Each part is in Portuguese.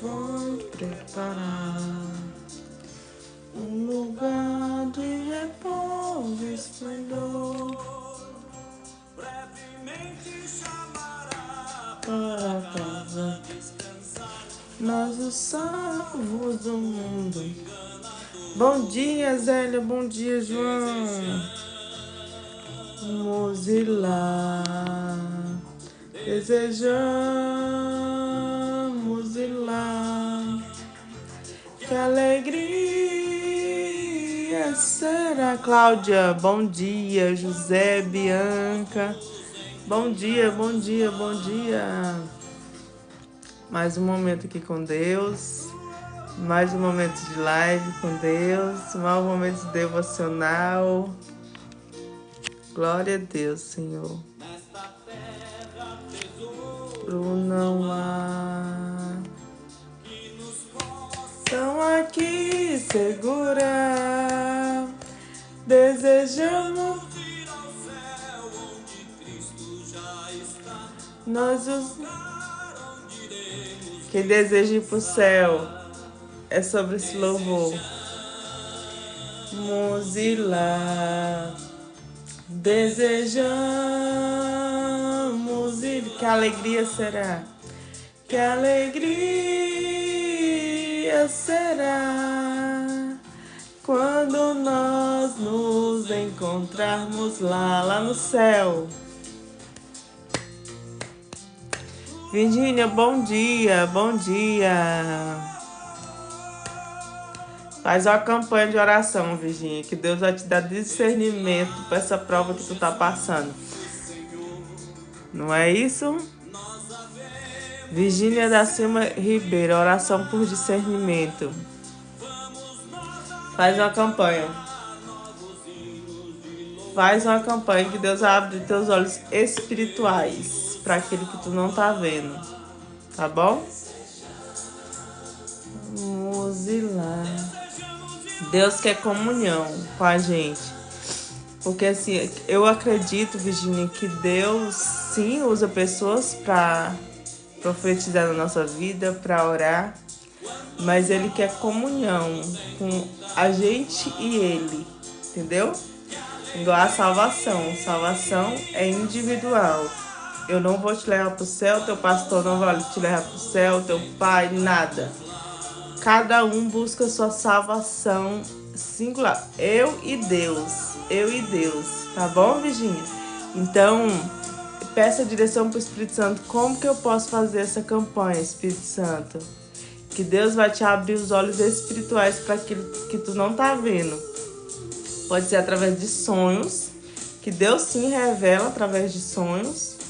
Foi preparar um lugar de repouso e esplendor, brevemente chamará para casa descansar, nós os salvos do mundo. Bom dia, Zélia, bom dia, João. Vamos ir lá, desejamos ir lá, que alegria será. Cláudia, bom dia. José, Bianca, bom dia, bom dia, bom dia. Mais um momento aqui com Deus, mais um momento de live com Deus, mais um momento devocional. Glória a Deus, Senhor. Não há estão aqui segurar. Desejamos ir ao céu onde Cristo já está. Nós os quem deseja ir pro céu é sobre esse louvor. Vamos ir lá. Desejamos ir. Que alegria será? Que alegria será quando nós nos encontrarmos lá no céu. Virgínia, bom dia, bom dia. Faz uma campanha de oração, Virgínia, que Deus vai te dar discernimento para essa prova que tu tá passando. Não é isso? Virgínia da Silva Ribeiro, oração por discernimento. Faz uma campanha. Faz uma campanha que Deus abre teus olhos espirituais para aquilo que tu não tá vendo. Tá bom? Vamos ir lá. Deus quer comunhão com a gente. Porque assim, eu acredito, Virgínia, que Deus sim usa pessoas para profetizar na nossa vida, para orar. Mas Ele quer comunhão com a gente e Ele. Entendeu? Igual a salvação. Salvação é individual. Eu não vou te levar para o céu, teu pastor não vai te levar para o céu, teu pai, nada. Cada um busca sua salvação singular. Eu e Deus, tá bom, Virgínia? Então, peça direção para o Espírito Santo. Como que eu posso fazer essa campanha, Espírito Santo? Que Deus vai te abrir os olhos espirituais para aquilo que tu não tá vendo. Pode ser através de sonhos, que Deus sim revela através de sonhos.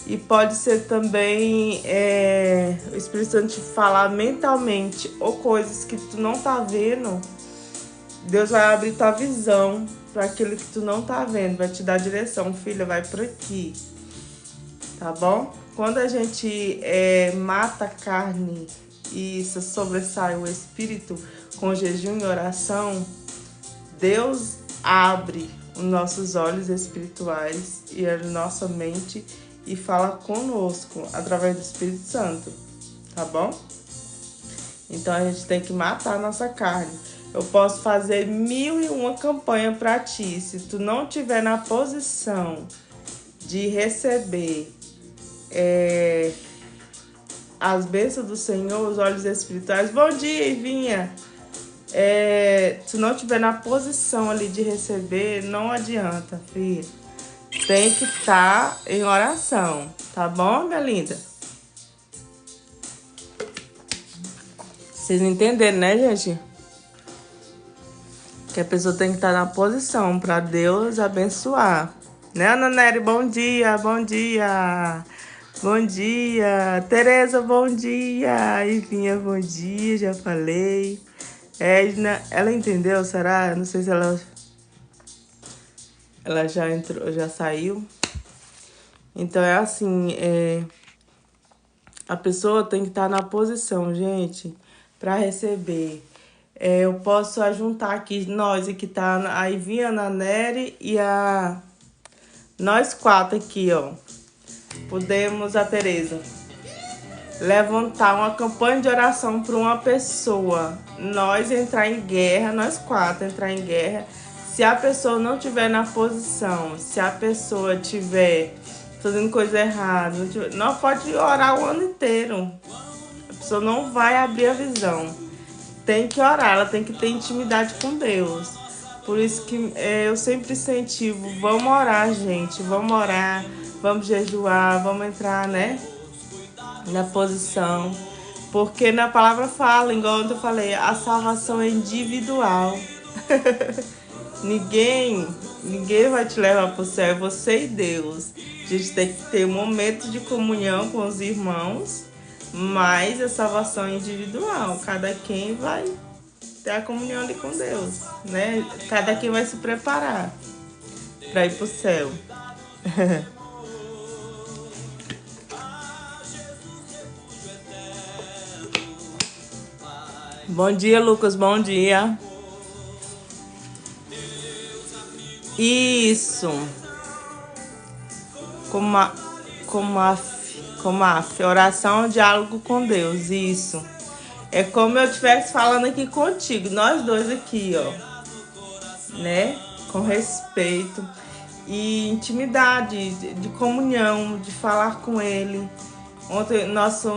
E pode ser também o Espírito Santo te falar mentalmente ou coisas que tu não tá vendo. Deus vai abrir tua visão para aquilo que tu não tá vendo. Vai te dar direção. Filha, vai por aqui. Tá bom? Quando a gente mata a carne e isso sobressai o espírito com jejum e oração, Deus abre os nossos olhos espirituais e a nossa mente e fala conosco através do Espírito Santo, tá bom? Então a gente tem que matar a nossa carne. Eu posso fazer 1001 campanha para ti. Se tu não tiver na posição de receber as bênçãos do Senhor, os olhos espirituais. Bom dia, Ivinha! Se não tiver na posição ali de receber, não adianta, filha. Tem que estar em oração, tá bom, minha linda? Vocês entenderam, né, gente? Que a pessoa tem que estar na posição para Deus abençoar. Né, Ana Nery? Bom dia, bom dia. Bom dia. Tereza, bom dia. Ivinha, bom dia, já falei. Edna, ela entendeu, será? Não sei se ela já entrou, já saiu. Então é assim, a pessoa tem que estar na posição, gente, para receber Eu posso ajuntar aqui, nós aqui tá a Ivinha, a Nery e nós 4 aqui, ó. Podemos, a Tereza, levantar uma campanha de oração para uma pessoa. Nós entrar em guerra, nós 4 entrar em guerra. Se a pessoa não tiver na posição, se a pessoa tiver fazendo coisa errada, não pode orar o ano inteiro. A pessoa não vai abrir a visão. Tem que orar, ela tem que ter intimidade com Deus. Por isso que eu sempre incentivo, vamos orar, gente, vamos orar, vamos jejuar, vamos entrar, né, na posição. Porque na palavra fala, igual eu falei, a salvação é individual. Ninguém vai te levar para o céu, é você e Deus. A gente tem que ter um momento de comunhão com os irmãos, mas a salvação é individual. Cada quem vai ter a comunhão ali com Deus, né? Cada quem vai se preparar para ir para o céu. Bom dia, Lucas, bom dia. Isso. Oração, diálogo com Deus, isso. É como eu estivesse falando aqui contigo, nós dois aqui, ó, né? Com respeito e intimidade, de comunhão, de falar com Ele. Ontem, nosso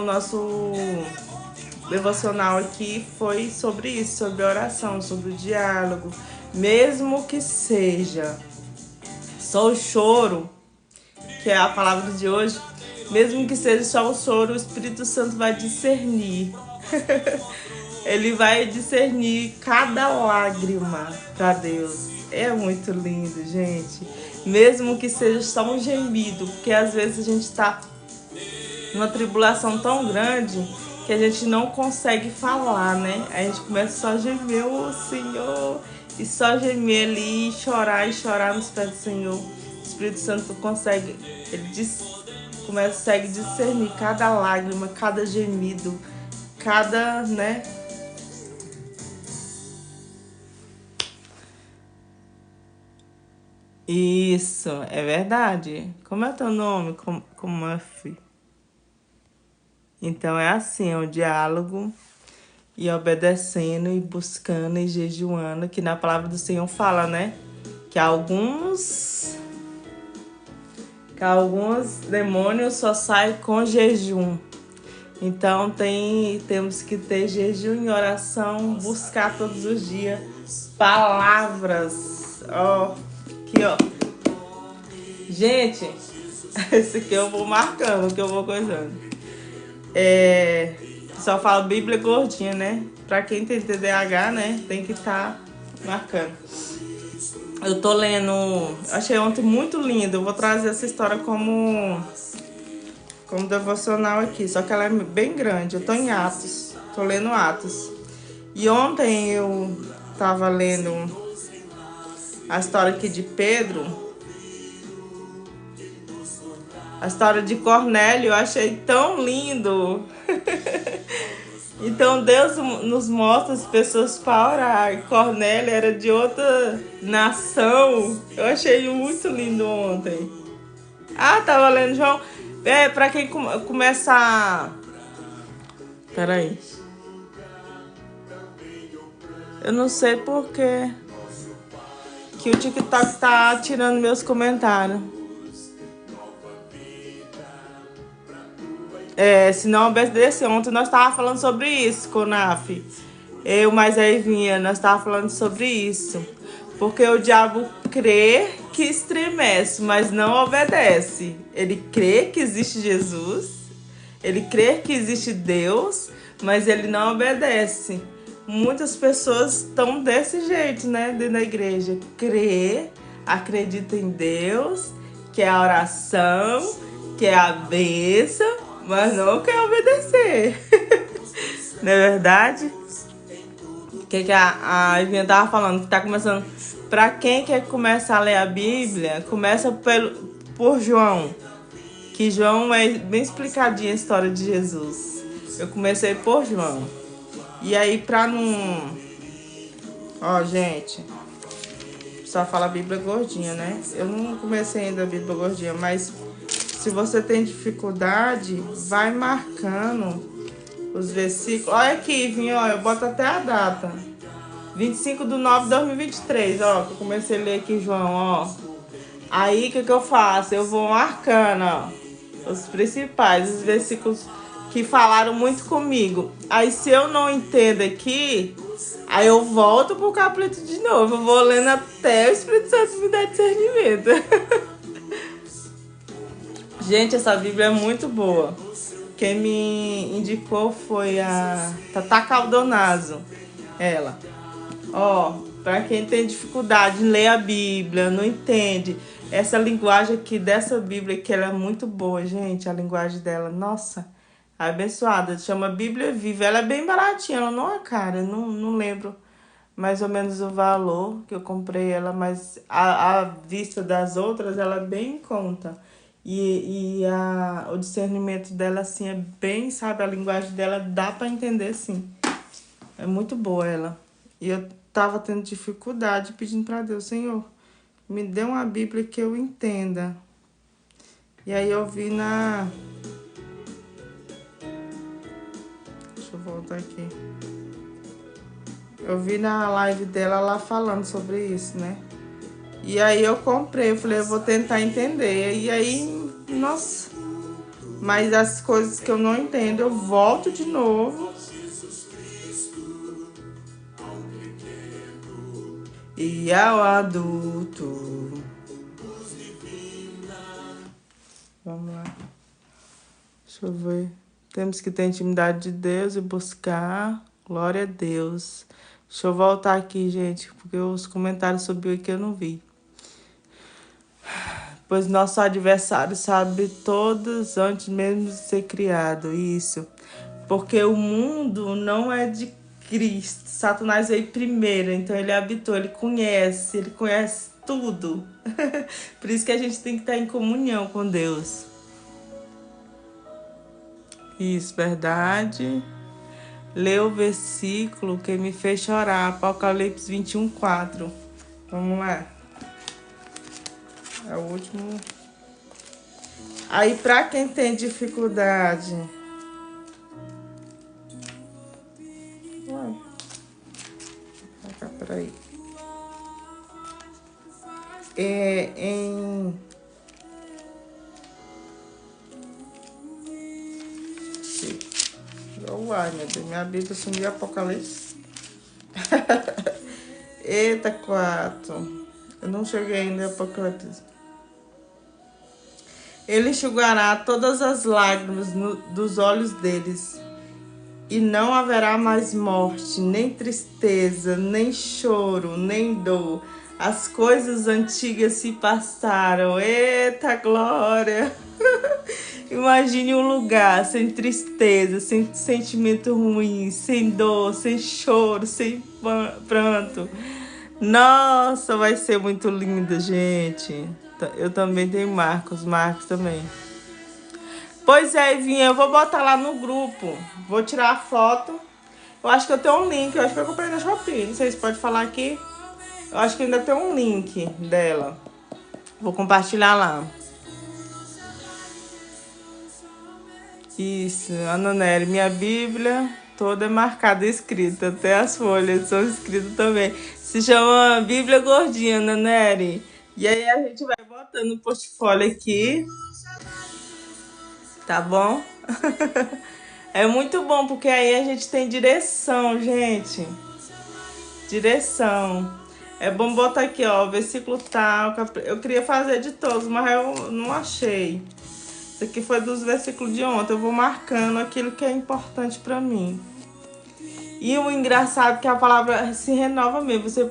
devocional aqui foi sobre isso, sobre oração, sobre o diálogo. Mesmo que seja só o choro, que é a palavra de hoje, mesmo que seja só o choro, o Espírito Santo vai discernir. Ele vai discernir cada lágrima para Deus. É muito lindo, gente. Mesmo que seja só um gemido, porque às vezes a gente está numa tribulação tão grande que a gente não consegue falar, né? A gente começa só a gemer, ô Senhor, e só gemer ali, e chorar nos pés do Senhor. O Espírito Santo consegue, consegue discernir cada lágrima, cada gemido, cada, né? Isso, é verdade. Como é teu nome? Como é, filho? Então é assim, é um diálogo e obedecendo e buscando e jejuando, que na palavra do Senhor fala, né? Que alguns demônios só saem com jejum. Então temos que ter jejum e oração, buscar todos os dias palavras. Ó, aqui, ó. Gente, esse aqui eu vou marcando, que eu vou coisando. Só fala Bíblia gordinha, né? Pra quem tem TDAH, né? Tem que estar marcando. Eu tô lendo, achei ontem muito lindo. Eu vou trazer essa história como devocional aqui, só que ela é bem grande. Eu tô em Atos, tô lendo Atos. E ontem eu tava lendo a história aqui de Pedro, a história de Cornélio, eu achei tão lindo. Então Deus nos mostra as pessoas para orar. Cornélio era de outra nação. Eu achei muito lindo ontem. Tava lendo, João. Pra quem começa a... Peraí. Eu não sei por que o TikTok tá tirando meus comentários. Se não obedecesse, ontem nós tava falando sobre isso, Conaf. Eu, mas aí vinha, nós tava falando sobre isso. Porque o diabo crê que estremece, mas não obedece. Ele crê que existe Jesus, ele crê que existe Deus, mas ele não obedece. Muitas pessoas estão desse jeito, né, dentro da igreja. Crê, acredita em Deus, que é a oração, que é a bênção, mas não quer obedecer. Não é verdade? O que a Ivinha tava falando? Que tá começando. Pra quem quer começar a ler a Bíblia, começa por João. Que João é bem explicadinha a história de Jesus. Eu comecei por João. E aí, pra não Ó, gente, só fala Bíblia Gordinha, né? Eu não comecei ainda a Bíblia Gordinha, mas se você tem dificuldade, vai marcando os versículos. Olha aqui, Vinho, ó, eu boto até a data. 25/9/2023, ó, que eu comecei a ler aqui, João, ó. Aí, o que eu faço? Eu vou marcando, ó, os principais, os versículos que falaram muito comigo. Aí, se eu não entendo aqui, aí eu volto pro capítulo de novo. Eu vou lendo até o Espírito Santo me dar discernimento. Gente, essa Bíblia é muito boa. Quem me indicou foi a Tata Caldonazo. Ela. Ó, pra quem tem dificuldade em ler a Bíblia, não entende. Essa linguagem aqui dessa Bíblia, que ela é muito boa, gente. A linguagem dela, nossa, abençoada. Chama Bíblia Viva. Ela é bem baratinha, ela não é cara. Eu não lembro mais ou menos o valor que eu comprei ela, mas a vista das outras, ela é bem em conta. O discernimento dela, assim, é bem, sabe? A linguagem dela dá pra entender, sim. É muito boa ela. E eu tava tendo dificuldade pedindo pra Deus, Senhor, me dê uma Bíblia que eu entenda. E aí eu vi na... Deixa eu voltar aqui. Eu vi na live dela lá falando sobre isso, né? E aí eu comprei, eu falei, eu vou tentar entender. E aí, nossa, mas as coisas que eu não entendo, eu volto de novo. E ao adulto. Vamos lá. Deixa eu ver. Temos que ter intimidade de Deus e buscar. Glória a Deus. Deixa eu voltar aqui, gente, porque os comentários subiu aqui eu não vi. Pois nosso adversário sabe todos antes mesmo de ser criado. Isso. Porque o mundo não é de Cristo. Satanás veio primeiro, então ele habitou, ele conhece tudo. Por isso que a gente tem que estar em comunhão com Deus. Isso, verdade. Lê o versículo que me fez chorar, Apocalipse 21:4. Vamos lá. É o último. Aí, pra quem tem dificuldade... Ué. Peraí. Uai, meu Deus, minha Bíblia sumiu, Apocalipse. Eita, 4. Eu não cheguei ainda em Apocalipse. Ele enxugará todas as lágrimas dos olhos deles, e não haverá mais morte, nem tristeza, nem choro, nem dor. As coisas antigas se passaram. Eita, glória! Imagine um lugar sem tristeza, sem sentimento ruim, sem dor, sem choro, sem pranto. Nossa, vai ser muito lindo, gente. Eu também tenho Marcos também. Pois é, Vinha, eu vou botar lá no grupo. Vou tirar a foto. Eu acho que eu tenho um link, eu acho que eu comprei na Shopee. Não sei se pode falar aqui. Eu acho que ainda tem um link dela. Vou compartilhar lá. Isso, Ana Nery, minha Bíblia toda é marcada e escrita. Até as folhas são escritas também. Se chama Bíblia Gordinha, Ana Nery. E aí a gente vai botando o portfólio aqui. Tá bom? É muito bom, porque aí a gente tem direção, gente. Direção. É bom botar aqui, ó, versículo tal. Eu queria fazer de todos, mas eu não achei. Isso aqui foi dos versículos de ontem. Eu vou marcando aquilo que é importante pra mim. E o engraçado é que a palavra se renova mesmo. Você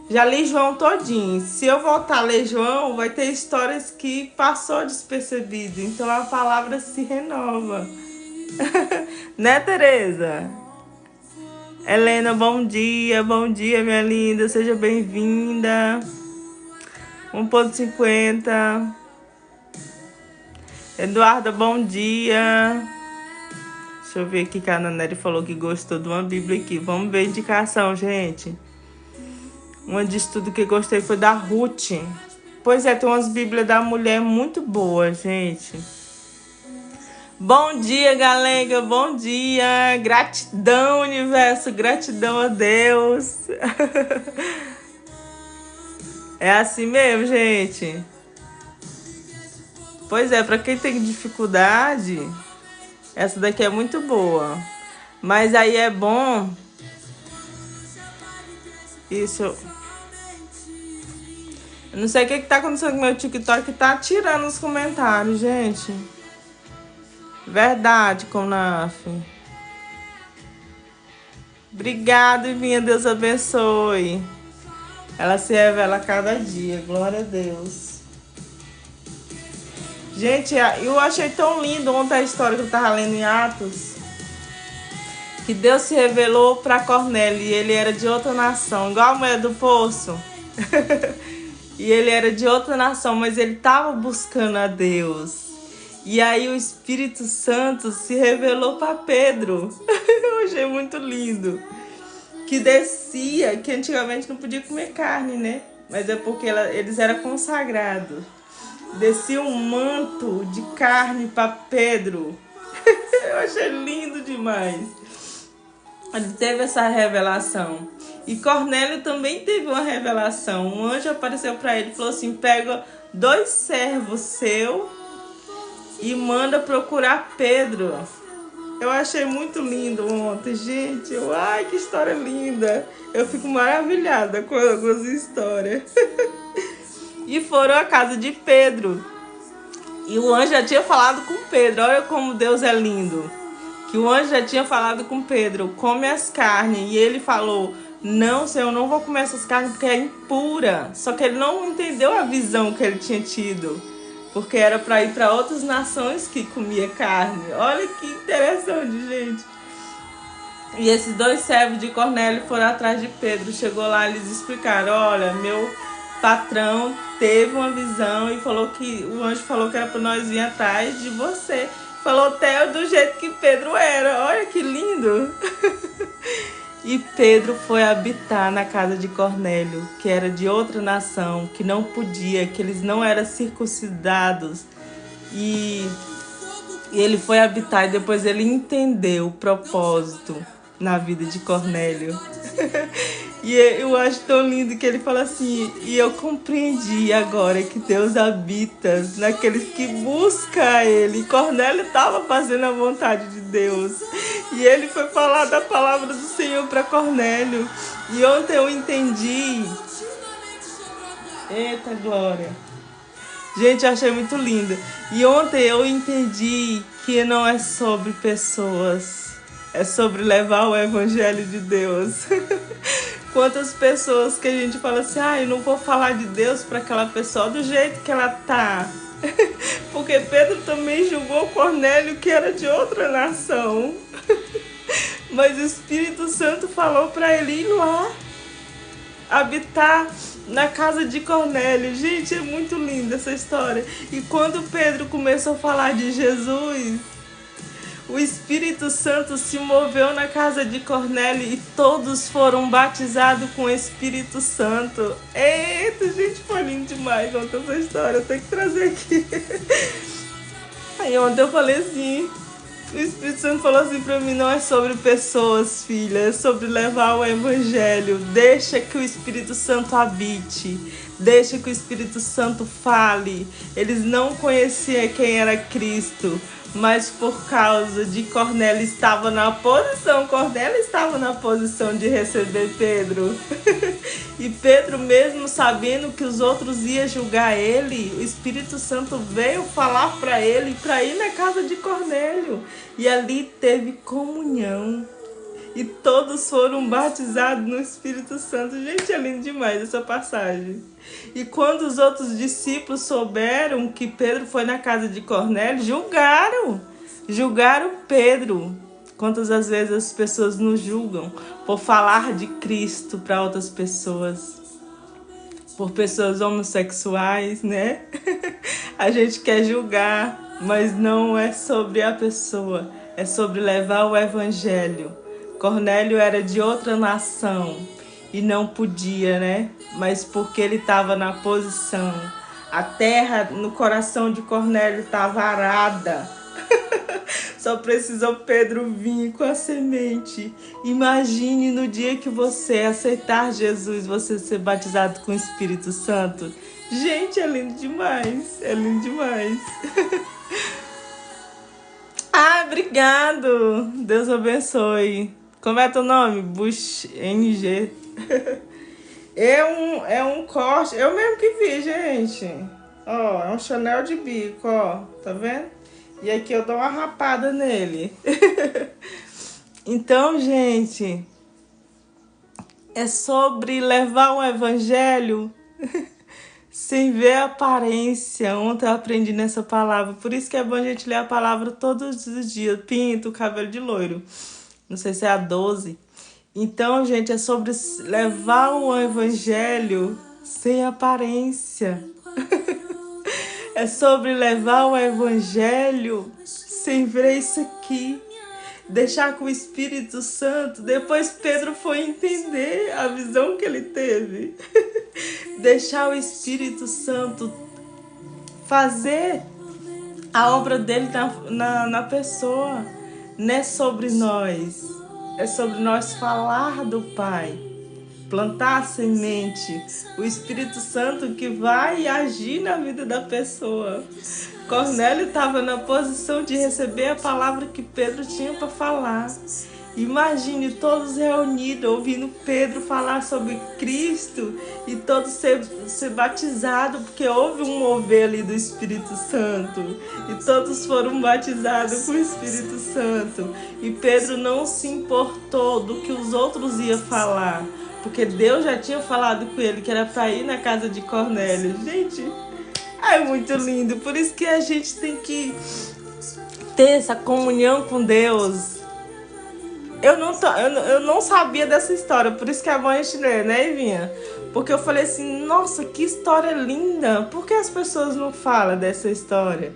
já li João todinho. Se eu voltar a ler João, vai ter histórias que passou despercebido. Então a palavra se renova. Né, Tereza? Helena, bom dia, minha linda. Seja bem-vinda. 1.50. Eduarda, bom dia. Deixa eu ver aqui que a Ana Nery falou que gostou de uma Bíblia aqui. Vamos ver a indicação, gente. Uma de estudo que gostei foi da Ruth. Pois é, tem umas bíblias da mulher muito boas, gente. Bom dia, galera. Bom dia. Gratidão, universo. Gratidão a Deus. É assim mesmo, gente. Pois é, pra quem tem dificuldade, essa daqui é muito boa. Mas aí é bom... Isso... Eu não sei o que tá acontecendo com o meu TikTok, que tá tirando os comentários, gente. Verdade, Conaf. Obrigada, Ivinha. Deus abençoe. Ela se revela a cada dia. Glória a Deus. Gente, eu achei tão lindo ontem a história que eu tava lendo em Atos. Que Deus se revelou para Cornélio e ele era de outra nação. Igual a mulher do poço. E ele era de outra nação, mas ele estava buscando a Deus. E aí o Espírito Santo se revelou para Pedro. Eu achei muito lindo. Que descia, que antigamente não podia comer carne, né? Mas é porque eles eram consagrados. Descia um manto de carne para Pedro. Eu achei lindo demais. Ele teve essa revelação. E Cornélio também teve uma revelação. Um anjo apareceu para ele e falou assim: pega 2 servos seus e manda procurar Pedro. Eu achei muito lindo ontem, gente. Ai, que história linda. Eu fico maravilhada com as histórias. E foram à casa de Pedro. E o anjo já tinha falado com Pedro. Olha como Deus é lindo. Que o anjo já tinha falado com Pedro: come as carnes. E ele falou: não, Senhor, eu não vou comer essas carnes porque é impura. Só que ele não entendeu a visão que ele tinha tido. Porque era para ir para outras nações que comia carne. Olha que interessante, gente. E esses 2 servos de Cornélio foram atrás de Pedro. Chegou lá, eles explicaram: olha, meu patrão teve uma visão e falou que o anjo falou que era para nós vir atrás de você. Falou até do jeito que Pedro era. Olha que lindo. E Pedro foi habitar na casa de Cornélio, que era de outra nação, que não podia, que eles não eram circuncidados. E ele foi habitar e depois ele entendeu o propósito na vida de Cornélio. E eu acho tão lindo que ele fala assim: e eu compreendi agora que Deus habita naqueles que buscam Ele. E Cornélio estava fazendo a vontade de Deus. E ele foi falar da palavra do Senhor para Cornélio. E ontem eu entendi. Eita glória. Gente, eu achei muito lindo. E ontem eu entendi que não é sobre pessoas. É sobre levar o evangelho de Deus. Quantas pessoas que a gente fala assim: eu não vou falar de Deus para aquela pessoa do jeito que ela tá. Porque Pedro também julgou Cornélio, que era de outra nação. Mas o Espírito Santo falou para ele ir lá, habitar na casa de Cornélio. Gente, é muito linda essa história. E quando Pedro começou a falar de Jesus, o Espírito Santo se moveu na casa de Cornélio e todos foram batizados com o Espírito Santo. Eita, gente, foi lindo demais ontem essa história. Eu tenho que trazer aqui. Aí ontem eu falei assim, o Espírito Santo falou assim pra mim: não é sobre pessoas, filha, é sobre levar o evangelho. Deixa que o Espírito Santo habite. Deixa que o Espírito Santo fale. Eles não conheciam quem era Cristo, mas por causa de Cornélio estava na posição. Cornélio estava na posição de receber Pedro. E Pedro, mesmo sabendo que os outros iam julgar ele, o Espírito Santo veio falar para ele para ir na casa de Cornélio. E ali teve comunhão. E todos foram batizados no Espírito Santo. Gente, é lindo demais essa passagem. E quando os outros discípulos souberam que Pedro foi na casa de Cornélio, julgaram Pedro. Quantas as vezes as pessoas nos julgam por falar de Cristo para outras pessoas, por pessoas homossexuais, né? A gente quer julgar, mas não é sobre a pessoa, é sobre levar o evangelho. Cornélio era de outra nação e não podia, né? Mas porque ele estava na posição. A terra no coração de Cornélio estava arada. Só precisou Pedro vir com a semente. Imagine no dia que você aceitar Jesus, você ser batizado com o Espírito Santo. Gente, é lindo demais. É lindo demais. Ah, obrigado. Deus abençoe. Como é teu nome? Bush NG. É um corte. Eu mesmo que vi, gente. Ó, é um Chanel de bico, ó. Tá vendo? E aqui eu dou uma rapada nele. Então, gente, é sobre levar um evangelho sem ver a aparência. Ontem eu aprendi nessa palavra. Por isso que é bom a gente ler a palavra todos os dias. Pinto o cabelo de loiro. Não sei se é a 12. Então, gente, é sobre levar o evangelho sem aparência. É sobre levar o evangelho sem ver isso aqui. Deixar com o Espírito Santo. Depois Pedro foi entender a visão que ele teve. Deixar o Espírito Santo fazer a obra dele na pessoa. Não é sobre nós. É sobre nós falar do Pai. Plantar a semente. O Espírito Santo que vai agir na vida da pessoa. Cornélio estava na posição de receber a palavra que Pedro tinha para falar. Imagine todos reunidos, ouvindo Pedro falar sobre Cristo e todos ser batizados, porque houve um mover ali do Espírito Santo. E todos foram batizados com o Espírito Santo. E Pedro não se importou do que os outros iam falar, porque Deus já tinha falado com ele que era para ir na casa de Cornélio. Gente, é muito lindo. Por isso que a gente tem que ter essa comunhão com Deus. Eu não sabia dessa história, por isso que é bom a gente ler, né, Ivinha? Porque eu falei assim, nossa, que história linda. Por que as pessoas não falam dessa história?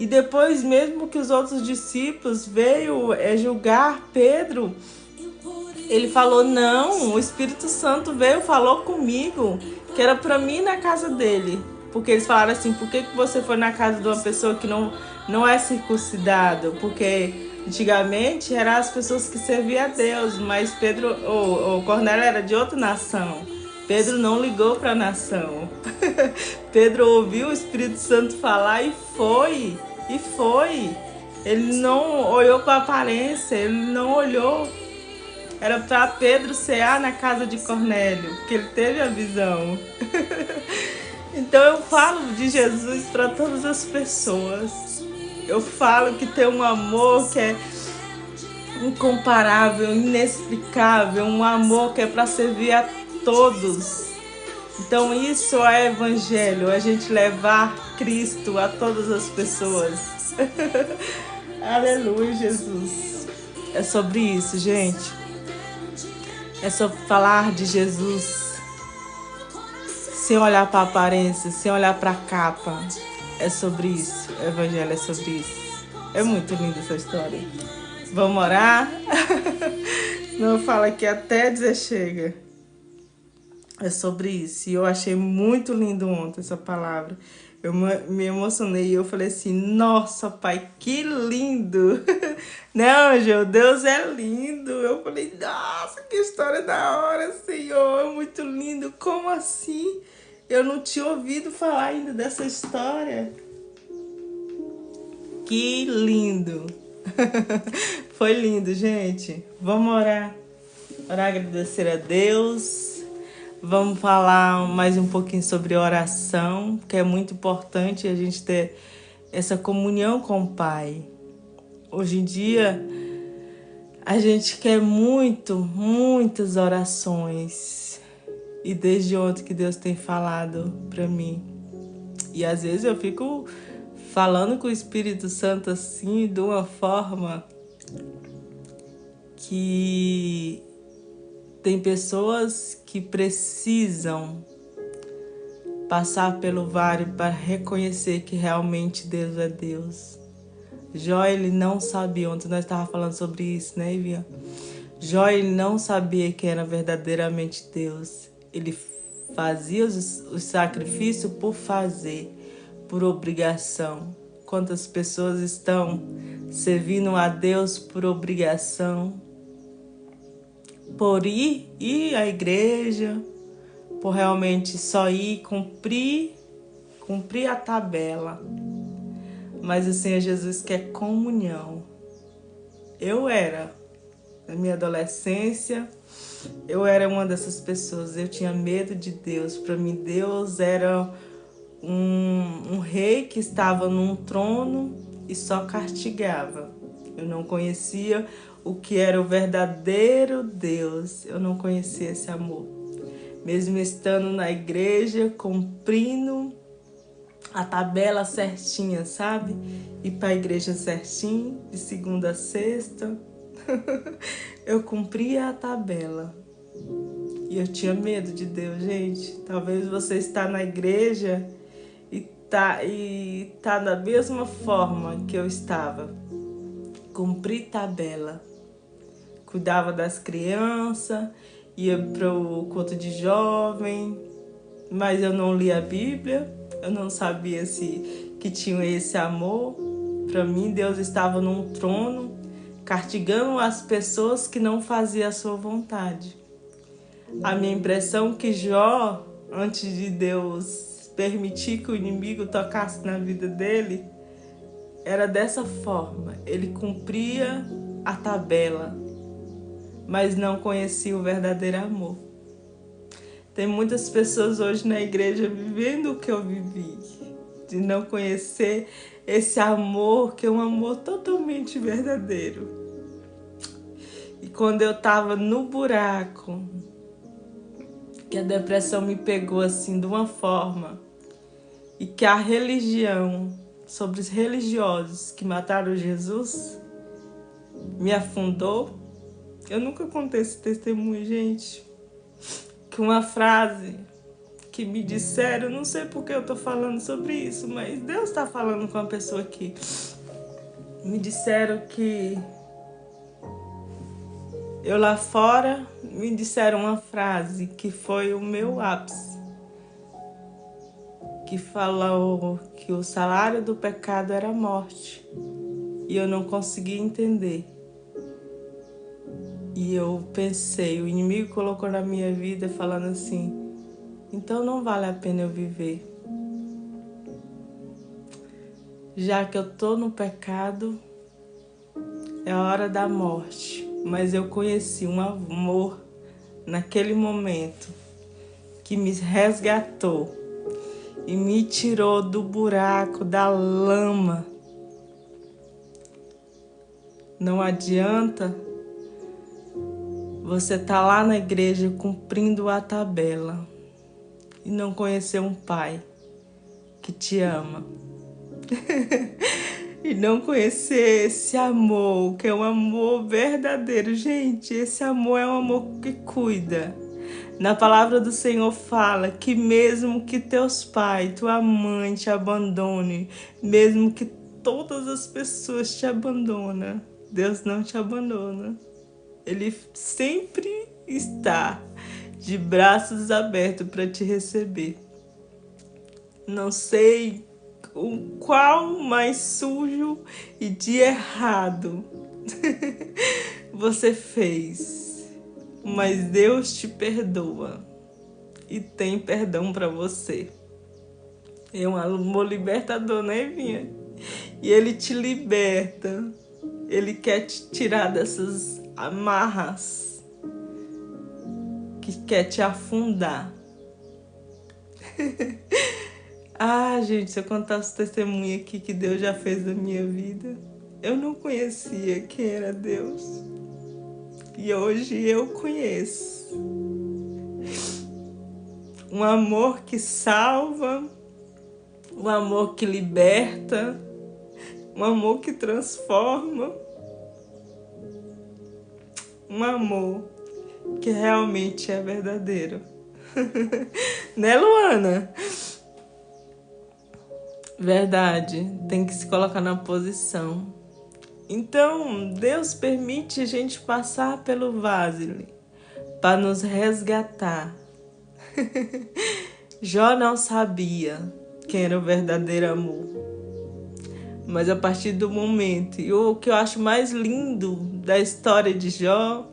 E depois, mesmo que os outros discípulos veio julgar Pedro, ele falou, não, o Espírito Santo veio, falou comigo, que era para mim ir na casa dele. Porque eles falaram assim, por que você foi na casa de uma pessoa que não é circuncidada? Porque antigamente eram as pessoas que serviam a Deus, mas o Cornélio era de outra nação. Pedro não ligou para a nação. Pedro ouviu o Espírito Santo falar e foi. Ele não olhou para a aparência, ele não olhou. Era para Pedro cear na casa de Cornélio, porque ele teve a visão. Então eu falo de Jesus para todas as pessoas. Eu falo que tem um amor que é incomparável, inexplicável, um amor que é para servir a todos. Então isso é evangelho, é a gente levar Cristo a todas as pessoas. Aleluia, Jesus. É sobre isso, gente. É sobre falar de Jesus sem olhar para a aparência, sem olhar para a capa. É sobre isso. O evangelho é sobre isso. É muito linda essa história. Vamos orar? Não, fala aqui até dizer chega. É sobre isso. E eu achei muito lindo ontem essa palavra. Eu me emocionei e eu falei assim, nossa, Pai, que lindo. Né, Ângelo? Deus é lindo. Eu falei, nossa, que história da hora, Senhor. É muito lindo. Como assim? Eu não tinha ouvido falar ainda dessa história. Que lindo. Foi lindo, gente. Vamos orar. Orar, agradecer a Deus. Vamos falar mais um pouquinho sobre oração, que é muito importante a gente ter essa comunhão com o Pai. Hoje em dia, a gente quer muitas orações. E desde ontem que Deus tem falado para mim. E às vezes eu fico falando com o Espírito Santo assim, de uma forma que tem pessoas que precisam passar pelo vale para reconhecer que realmente Deus é Deus. Jó, ele não sabia, ontem nós estávamos falando sobre isso, né, Ivinha? Jó, ele não sabia quem era verdadeiramente Deus. Ele fazia os sacrifícios por fazer, por obrigação. Quantas pessoas estão servindo a Deus por obrigação, por ir à igreja, por realmente só ir cumprir a tabela. Mas o Senhor Jesus quer comunhão. Eu era, na minha adolescência, eu era uma dessas pessoas. Eu tinha medo de Deus. Para mim, Deus era um rei que estava num trono e só castigava. Eu não conhecia o que era o verdadeiro Deus. Eu não conhecia esse amor. Mesmo estando na igreja, cumprindo a tabela certinha, sabe? Ir para a igreja certinho, de segunda a sexta. Eu cumpria a tabela. E eu tinha medo de Deus, gente. Talvez você está na igreja e tá da mesma forma que eu estava. Cumpri tabela. Cuidava das crianças, ia para o culto de jovem, mas eu não lia a Bíblia, eu não sabia que tinha esse amor. Para mim, Deus estava num trono, castigando as pessoas que não faziam a sua vontade. A minha impressão é que Jó, antes de Deus permitir que o inimigo tocasse na vida dele, era dessa forma. Ele cumpria a tabela, mas não conhecia o verdadeiro amor. Tem muitas pessoas hoje na igreja vivendo o que eu vivi, de não conhecer esse amor, que é um amor totalmente verdadeiro. E quando eu estava no buraco, que a depressão me pegou assim de uma forma, e que a religião, sobre os religiosos que mataram Jesus, me afundou. Eu nunca contei esse testemunho, gente. Que uma frase que me disseram, não sei por que eu tô falando sobre isso, mas Deus tá falando com a pessoa aqui. Me disseram que eu lá fora, me disseram uma frase que foi o meu ápice, que falou que o salário do pecado era a morte. E eu não consegui entender. E eu pensei, o inimigo colocou na minha vida falando assim, então não vale a pena eu viver. Já que eu tô no pecado, é a hora da morte. Mas eu conheci um amor naquele momento que me resgatou e me tirou do buraco, da lama. Não adianta você tá lá na igreja cumprindo a tabela e não conhecer um pai que te ama. E não conhecer esse amor, que é um amor verdadeiro. Gente, esse amor é um amor que cuida. Na palavra do Senhor fala que mesmo que teus pais, tua mãe te abandone, mesmo que todas as pessoas te abandonam, Deus não te abandona. Ele sempre está de braços abertos para te receber. Não sei o qual mais sujo e de errado você fez, mas Deus te perdoa e tem perdão para você. É um amor libertador, né, Vinha? E Ele te liberta. Ele quer te tirar dessas amarras que quer te afundar. Ah, gente, se eu contar os testemunhos aqui que Deus já fez na minha vida, eu não conhecia quem era Deus. E hoje eu conheço. Um amor que salva, um amor que liberta, um amor que transforma, um amor que realmente é verdadeiro. Né, Luana? Verdade, tem que se colocar na posição. Então, Deus permite a gente passar pelo vale para nos resgatar. Jó não sabia quem era o verdadeiro amor. Mas a partir do momento, e o que eu acho mais lindo da história de Jó,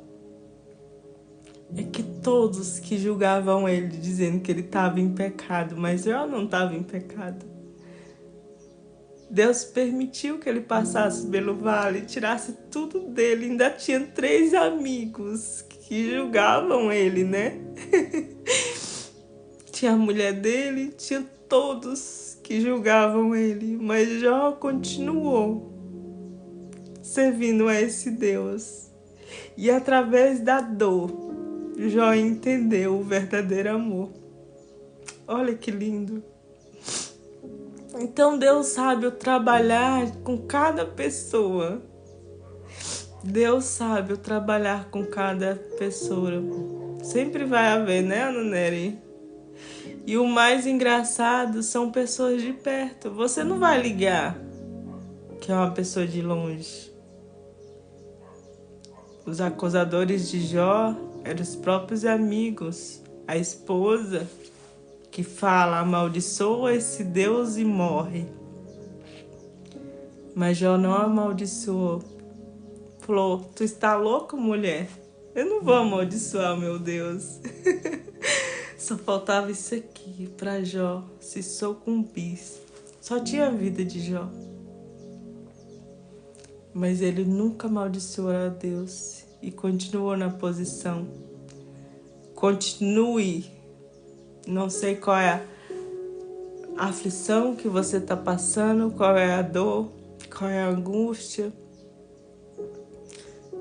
é que todos que julgavam ele, dizendo que ele estava em pecado, mas Jó não estava em pecado. Deus permitiu que ele passasse pelo vale, tirasse tudo dele. Ainda tinha 3 amigos que julgavam ele, né? Tinha a mulher dele, tinha todos que julgavam ele. Mas Jó continuou servindo a esse Deus. E através da dor, Jó entendeu o verdadeiro amor. Olha que lindo. Então Deus sabe o trabalhar com cada pessoa. Deus sabe o trabalhar com cada pessoa. Sempre vai haver, né, Ana Nery? E o mais engraçado são pessoas de perto. Você não vai ligar que é uma pessoa de longe. Os acusadores de Jó eram os próprios amigos. A esposa que fala, amaldiçoa esse Deus e morre. Mas Jó não amaldiçoou. Falou, tu está louca, mulher? Eu não vou amaldiçoar meu Deus. Só faltava isso aqui para Jó se sucumbisse. Só tinha a vida de Jó. Mas ele nunca amaldiçoou a Deus e continuou na posição. Continue. Não sei qual é a aflição que você está passando, qual é a dor, qual é a angústia.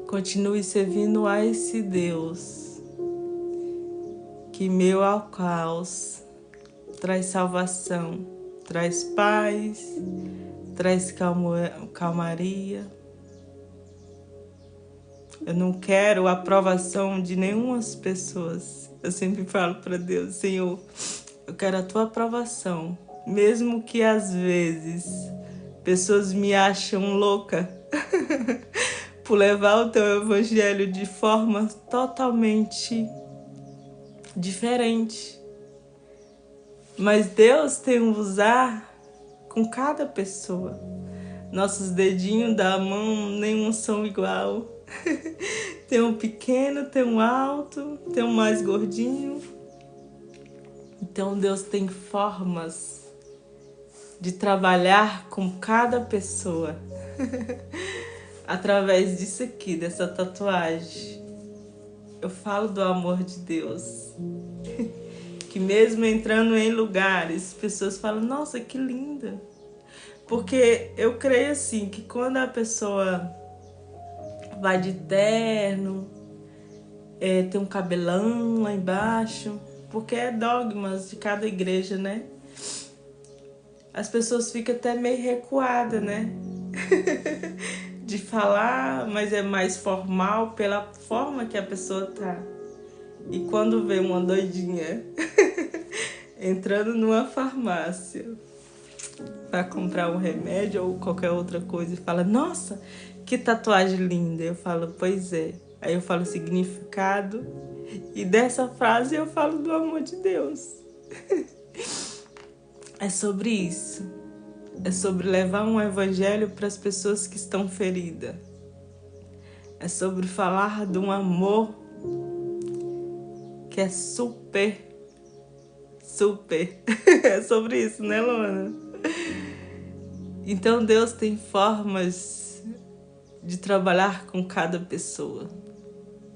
Continue servindo a esse Deus que, meio ao caos, traz salvação, traz paz, traz calmaria. Eu não quero a aprovação de nenhuma pessoas. Eu sempre falo para Deus, Senhor, eu quero a tua aprovação. Mesmo que às vezes pessoas me acham louca por levar o teu evangelho de forma totalmente diferente. Mas Deus tem um usar com cada pessoa. Nossos dedinhos da mão, nenhum são igual. Tem um pequeno, tem um alto, tem um mais gordinho. Então Deus tem formas de trabalhar com cada pessoa. Através disso aqui, dessa tatuagem, eu falo do amor de Deus. Que mesmo entrando em lugares, pessoas falam, nossa, que linda. Porque eu creio assim, que quando a pessoa vai de terno, tem um cabelão lá embaixo, porque é dogmas de cada igreja, né? As pessoas ficam até meio recuadas, né? De falar, mas é mais formal pela forma que a pessoa tá. E quando vê uma doidinha entrando numa farmácia para comprar um remédio ou qualquer outra coisa e fala, nossa, que tatuagem linda. Eu falo, pois é. Aí eu falo o significado e dessa frase eu falo do amor de Deus. É sobre isso. É sobre levar um evangelho para as pessoas que estão feridas. É sobre falar de um amor que é super. É sobre isso, né, Luana? Então Deus tem formas de trabalhar com cada pessoa.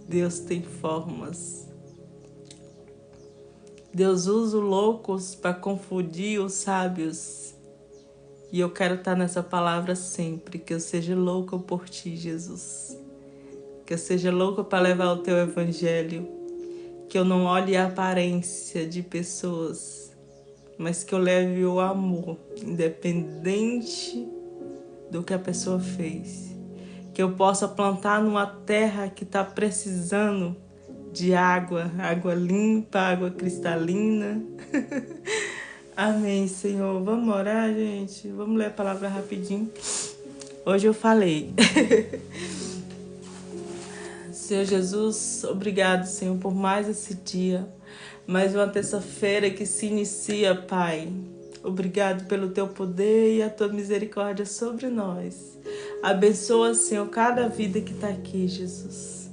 Deus tem formas. Deus usa os loucos para confundir os sábios. E eu quero estar nessa palavra sempre. Que eu seja louca por ti, Jesus. Que eu seja louca para levar o teu evangelho. Que eu não olhe a aparência de pessoas, mas que eu leve o amor, independente do que a pessoa fez. Que eu possa plantar numa terra que está precisando de água, água limpa, água cristalina. Amém, Senhor. Vamos orar, gente? Vamos ler a palavra rapidinho. Hoje eu falei. Senhor Jesus, obrigado, Senhor, por mais esse dia. Mais uma terça-feira que se inicia, Pai. Obrigado pelo teu poder e a tua misericórdia sobre nós. Abençoa, Senhor, cada vida que está aqui, Jesus.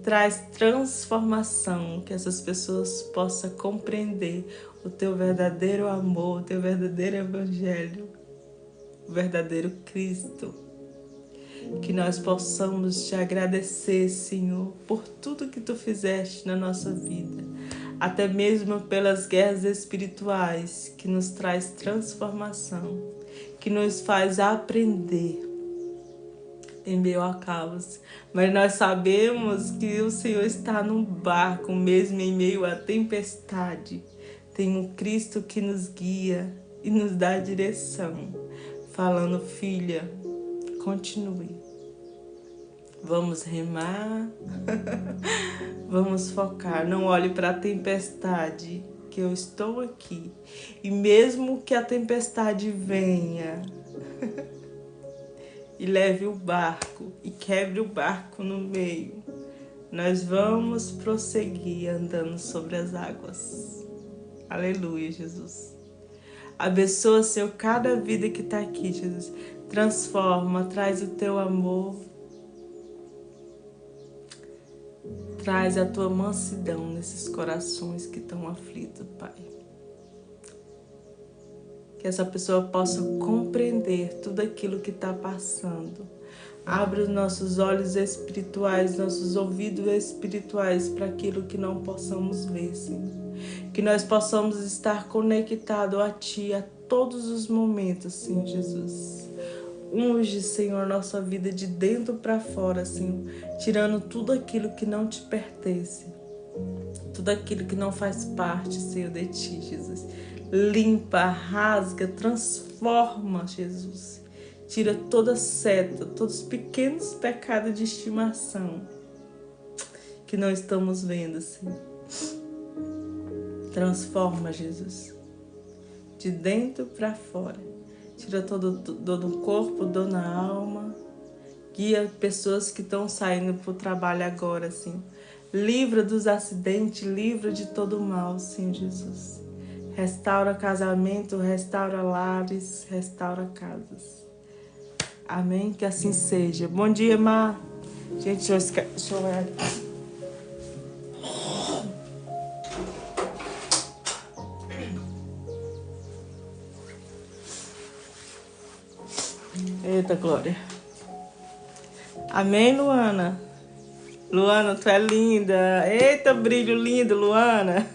Traz transformação, que essas pessoas possam compreender o teu verdadeiro amor, o teu verdadeiro evangelho, o verdadeiro Cristo. Que nós possamos te agradecer, Senhor, por tudo que tu fizeste na nossa vida, até mesmo pelas guerras espirituais, que nos traz transformação, que nos faz aprender em meio a caos. Mas nós sabemos que o Senhor está num barco, mesmo em meio à tempestade. Tem um Cristo que nos guia e nos dá direção, falando: filha, continue. Vamos remar, vamos focar. Não olhe para a tempestade, que eu estou aqui. E mesmo que a tempestade venha e leve o barco e quebre o barco no meio, nós vamos prosseguir andando sobre as águas. Aleluia, Jesus. Abençoa, Senhor, cada vida que está aqui, Jesus. Transforma, traz o teu amor. Traz a tua mansidão nesses corações que estão aflitos, Pai. Que essa pessoa possa compreender tudo aquilo que está passando. Abre os nossos olhos espirituais, nossos ouvidos espirituais para aquilo que não possamos ver, Senhor. Que nós possamos estar conectados a Ti a todos os momentos, Senhor Jesus. Unge, Senhor, nossa vida de dentro para fora, Senhor, tirando tudo aquilo que não te pertence, tudo aquilo que não faz parte, Senhor, de Ti, Jesus. Limpa, rasga, transforma, Jesus. Tira toda seta, todos os pequenos pecados de estimação que não estamos vendo, Senhor. Transforma, Jesus, de dentro para fora. Tira todo dor no corpo, dor na alma. Guia pessoas que estão saindo para o trabalho agora, assim. Livra dos acidentes, livra de todo mal, Senhor Jesus. Restaura casamento, restaura lares, restaura casas. Amém? Que assim seja. Bom dia, Mar. Gente, deixa eu olhar aqui. Eita, Glória. Amém, Luana? Luana, tu é linda. Eita, brilho lindo, Luana.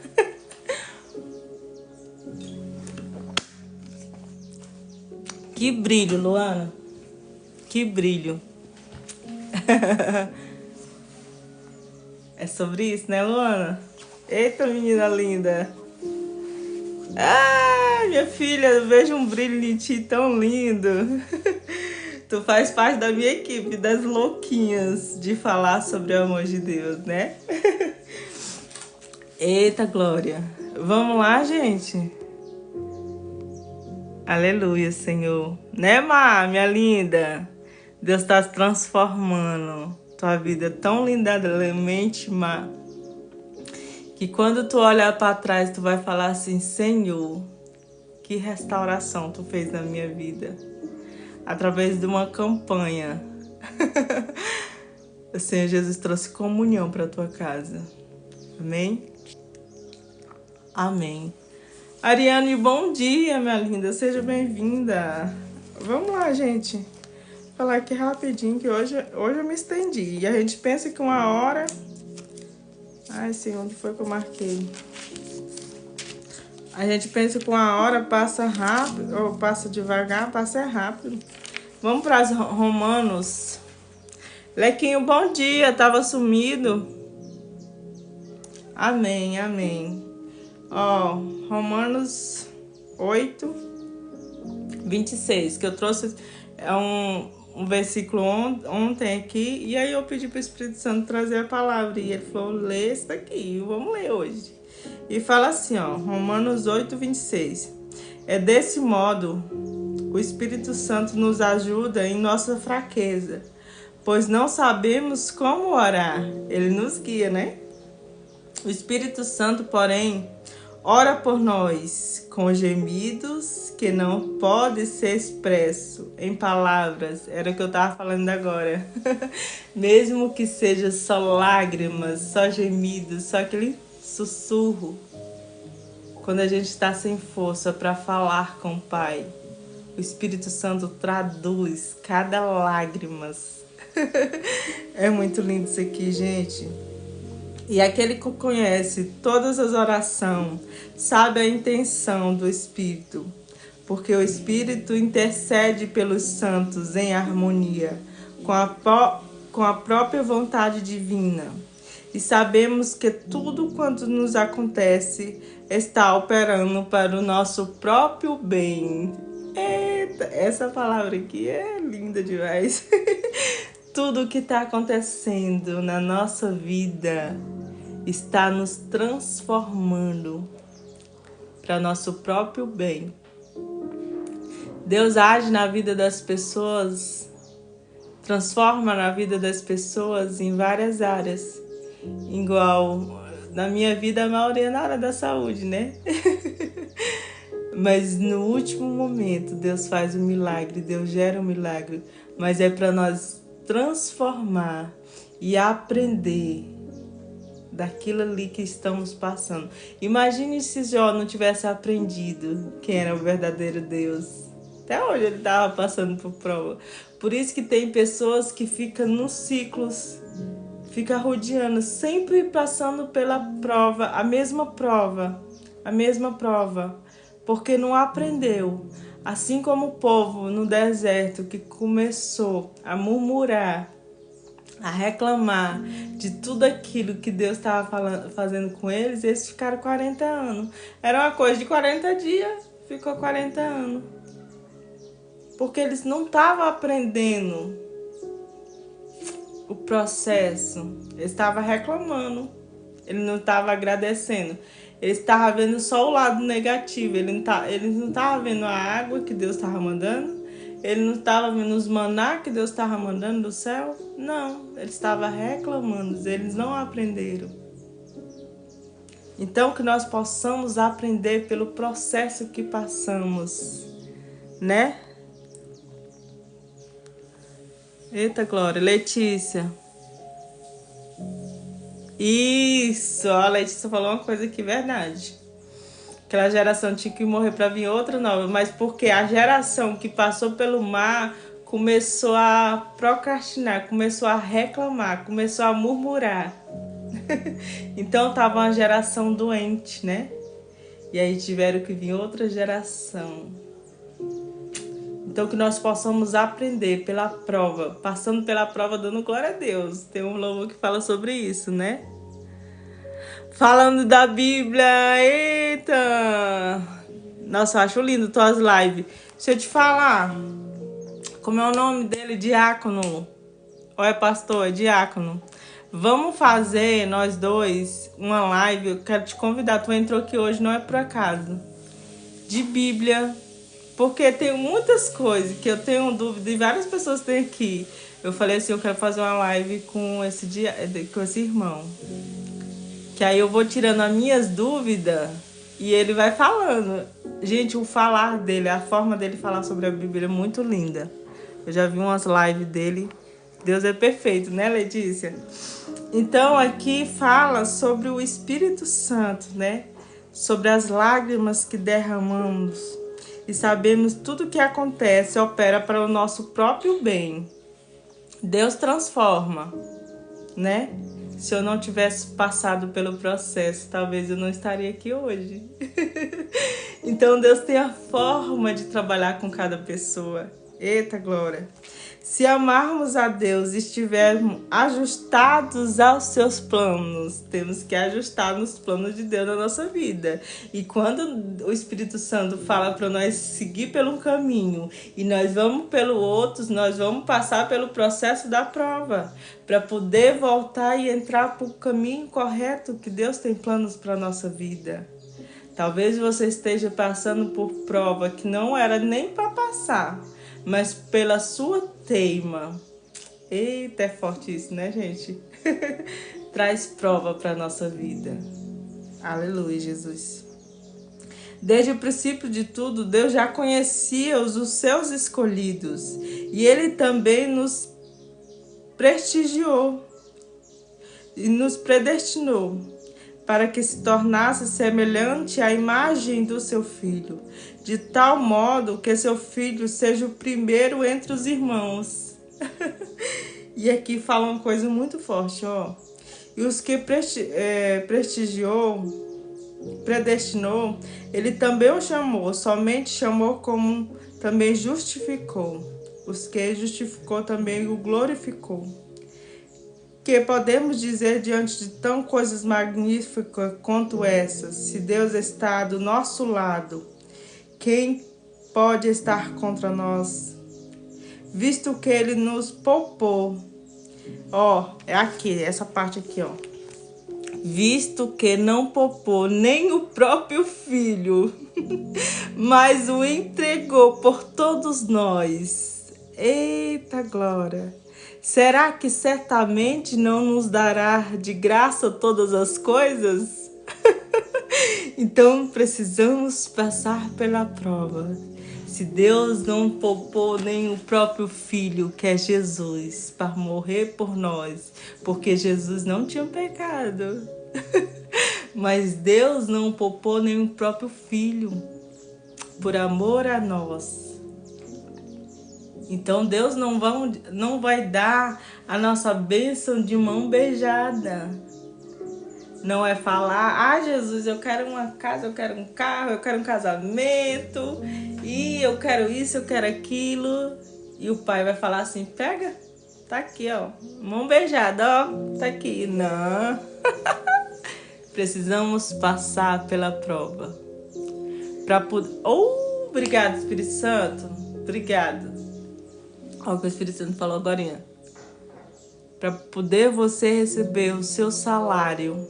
Que brilho, Luana. Que brilho. É sobre isso, né, Luana? Eita, menina linda. Ah, minha filha, eu vejo um brilho em ti tão lindo. Tu faz parte da minha equipe das louquinhas de falar sobre o amor de Deus, né? Eita, Glória. Vamos lá, gente? Aleluia, Senhor. Né, Má, minha linda? Deus está transformando tua vida tão lindamente, Má, que quando tu olhar para trás, tu vai falar assim: Senhor, que restauração tu fez na minha vida. Através de uma campanha. O Senhor Jesus trouxe comunhão para tua casa. Amém? Amém. Ariane, bom dia, minha linda. Seja bem-vinda. Vamos lá, gente. Vou falar aqui rapidinho, que hoje eu me estendi. E a gente pensa que 1 hora... Ai, Senhor, onde foi que eu marquei? A gente pensa que 1 hora passa rápido, ou passa devagar, passa rápido. Vamos para os Romanos. Lequinho, bom dia, tava sumido. Amém, amém. Ó, Romanos 8, 26, que eu trouxe um versículo ontem aqui, e aí eu pedi para o Espírito Santo trazer a palavra, e ele falou: lê isso daqui, vamos ler hoje. E fala assim, ó, Romanos 8, 26. É desse modo, o Espírito Santo nos ajuda em nossa fraqueza, pois não sabemos como orar. Ele nos guia, né? O Espírito Santo, porém, ora por nós com gemidos que não podem ser expressos em palavras. Era o que eu estava falando agora. Mesmo que seja só lágrimas, só gemidos, só aquele sussurro. Quando a gente está sem força para falar com o Pai, o Espírito Santo traduz cada lágrima. É muito lindo isso aqui, gente. E aquele que conhece todas as orações, sabe a intenção do Espírito, porque o Espírito intercede pelos santos em harmonia com a própria vontade divina. E sabemos que tudo quanto nos acontece está operando para o nosso próprio bem. Eita, essa palavra aqui é linda demais. Tudo o que está acontecendo na nossa vida está nos transformando para nosso próprio bem. Deus age na vida das pessoas, transforma na vida das pessoas em várias áreas. Igual na minha vida, a maioria na área da saúde, né? Mas no último momento, Deus faz um milagre, Deus gera um milagre. Mas é para nós transformar e aprender daquilo ali que estamos passando. Imagine se Jó não tivesse aprendido quem era o verdadeiro Deus. Até hoje ele estava passando por prova. Por isso que tem pessoas que ficam nos ciclos, fica rodeando, sempre passando pela prova, a mesma prova, porque não aprendeu. Assim como o povo no deserto que começou a murmurar, a reclamar de tudo aquilo que Deus estava fazendo com eles, eles ficaram 40 anos. Era uma coisa de 40 dias, ficou 40 anos. Porque eles não estavam aprendendo o processo, ele estava reclamando, ele não estava agradecendo, ele estava vendo só o lado negativo, ele não estava vendo a água que Deus estava mandando, ele não estava vendo os maná que Deus estava mandando do céu, não, ele estava reclamando, eles não aprenderam. Então que nós possamos aprender pelo processo que passamos, né? Eita, Glória. Letícia. Isso. A Letícia falou uma coisa aqui, verdade. Aquela geração tinha que morrer para vir outra nova. Mas porque a geração que passou pelo mar começou a procrastinar, começou a reclamar, começou a murmurar. Então tava uma geração doente, né? E aí tiveram que vir outra geração. Então que nós possamos aprender pela prova, passando pela prova, dando glória a Deus. Tem um louvor que fala sobre isso, né? Falando da Bíblia, eita! Nossa, eu acho lindo tuas lives. Deixa eu te falar, como é o nome dele? Diácono. Ou é pastor? É Diácono. Vamos fazer, nós dois, uma live. Eu quero te convidar, tu entrou aqui hoje, não é por acaso. De Bíblia. Porque tem muitas coisas que eu tenho dúvida e várias pessoas têm aqui. Eu falei assim, eu quero fazer uma live com esse irmão. Que aí eu vou tirando as minhas dúvidas e ele vai falando. Gente, o falar dele, a forma dele falar sobre a Bíblia é muito linda. Eu já vi umas lives dele. Deus é perfeito, né, Letícia? Então aqui fala sobre o Espírito Santo, né? Sobre as lágrimas que derramamos. E sabemos tudo que acontece opera para o nosso próprio bem. Deus transforma, né? Se eu não tivesse passado pelo processo, talvez eu não estaria aqui hoje. Então Deus tem a forma de trabalhar com cada pessoa. Eita, glória! Se amarmos a Deus e estivermos ajustados aos seus planos, temos que ajustar nos planos de Deus na nossa vida. E quando o Espírito Santo fala para nós seguir pelo caminho e nós vamos pelo outro, nós vamos passar pelo processo da prova para poder voltar e entrar para o caminho correto que Deus tem planos para a nossa vida. Talvez você esteja passando por prova que não era nem para passar, mas pela sua teima. Eita, é forte isso, né, gente? Traz prova para a nossa vida. Aleluia, Jesus. Desde o princípio de tudo, Deus já conhecia os seus escolhidos. E Ele também nos prestigiou e nos predestinou para que se tornasse semelhante à imagem do seu Filho, de tal modo que seu Filho seja o primeiro entre os irmãos. E aqui fala uma coisa muito forte, ó. E os que predestinou, ele também o chamou, somente chamou como também justificou. Os que justificou também o glorificou. Que podemos dizer diante de tão coisas magníficas quanto essas? Se Deus está do nosso lado, quem pode estar contra nós? Visto que Ele nos poupou. Ó, é aqui, essa parte aqui, ó. Visto que não poupou nem o próprio Filho, mas o entregou por todos nós. Eita glória! Será que certamente não nos dará de graça todas as coisas? Então precisamos passar pela prova. Se Deus não poupou nem o próprio Filho, que é Jesus, para morrer por nós, porque Jesus não tinha pecado. Mas Deus não poupou nem o próprio Filho, por amor a nós. Então Deus não vai dar a nossa bênção de mão beijada. Não é falar, Jesus, eu quero uma casa, eu quero um carro, eu quero um casamento, e eu quero isso, eu quero aquilo. E o pai vai falar assim, pega, tá aqui, ó, mão beijada, ó, tá aqui. Não. Precisamos passar pela prova. Pra poder... obrigado, Espírito Santo. Obrigado. Olha o que o Espírito Santo falou agora. Para poder você receber o seu salário,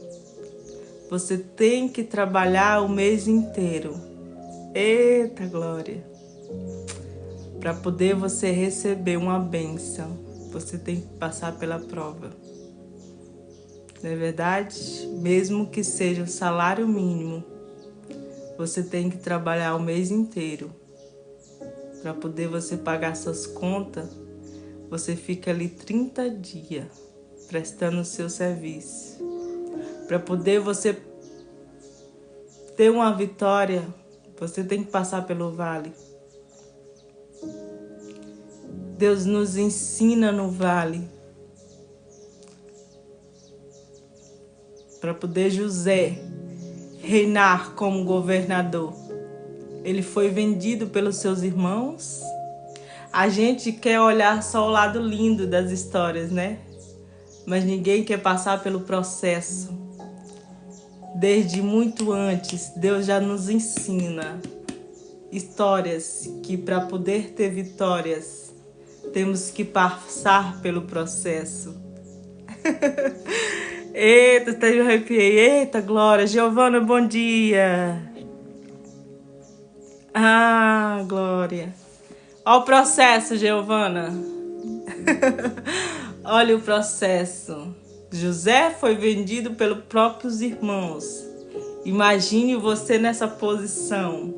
você tem que trabalhar o mês inteiro. Eita glória! Para poder você receber uma bênção, você tem que passar pela prova. Não é verdade? Mesmo que seja o salário mínimo, você tem que trabalhar o mês inteiro. Para poder você pagar suas contas, você fica ali 30 dias prestando o seu serviço. Para poder você ter uma vitória, você tem que passar pelo vale. Deus nos ensina no vale. Para poder José reinar como governador. Ele foi vendido pelos seus irmãos. A gente quer olhar só o lado lindo das histórias, né? Mas ninguém quer passar pelo processo. Desde muito antes, Deus já nos ensina histórias que para poder ter vitórias, temos que passar pelo processo. Eita, até eu arrepiei. Eita, glória. Giovana, bom dia. Ah, glória. Olha o processo, Giovana. Olha o processo. José foi vendido pelos próprios irmãos. Imagine você nessa posição.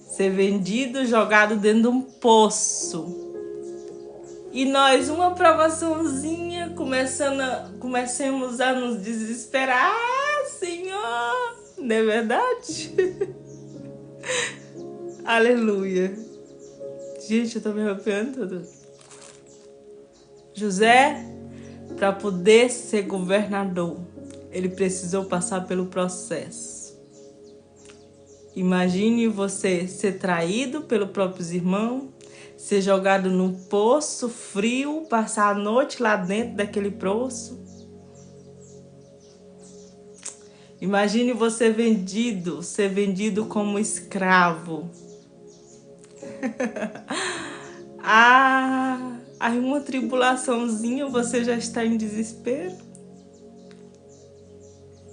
Ser vendido, jogado dentro de um poço. E nós, uma provaçãozinha, comecemos a nos desesperar. Senhor, não é verdade? Aleluia. Gente, eu tô me arrepiando tudo. José, para poder ser governador, ele precisou passar pelo processo. Imagine você ser traído pelos próprios irmãos, ser jogado num poço frio, passar a noite lá dentro daquele poço. Imagine você ser vendido como escravo. Aí uma tribulaçãozinha, você já está em desespero.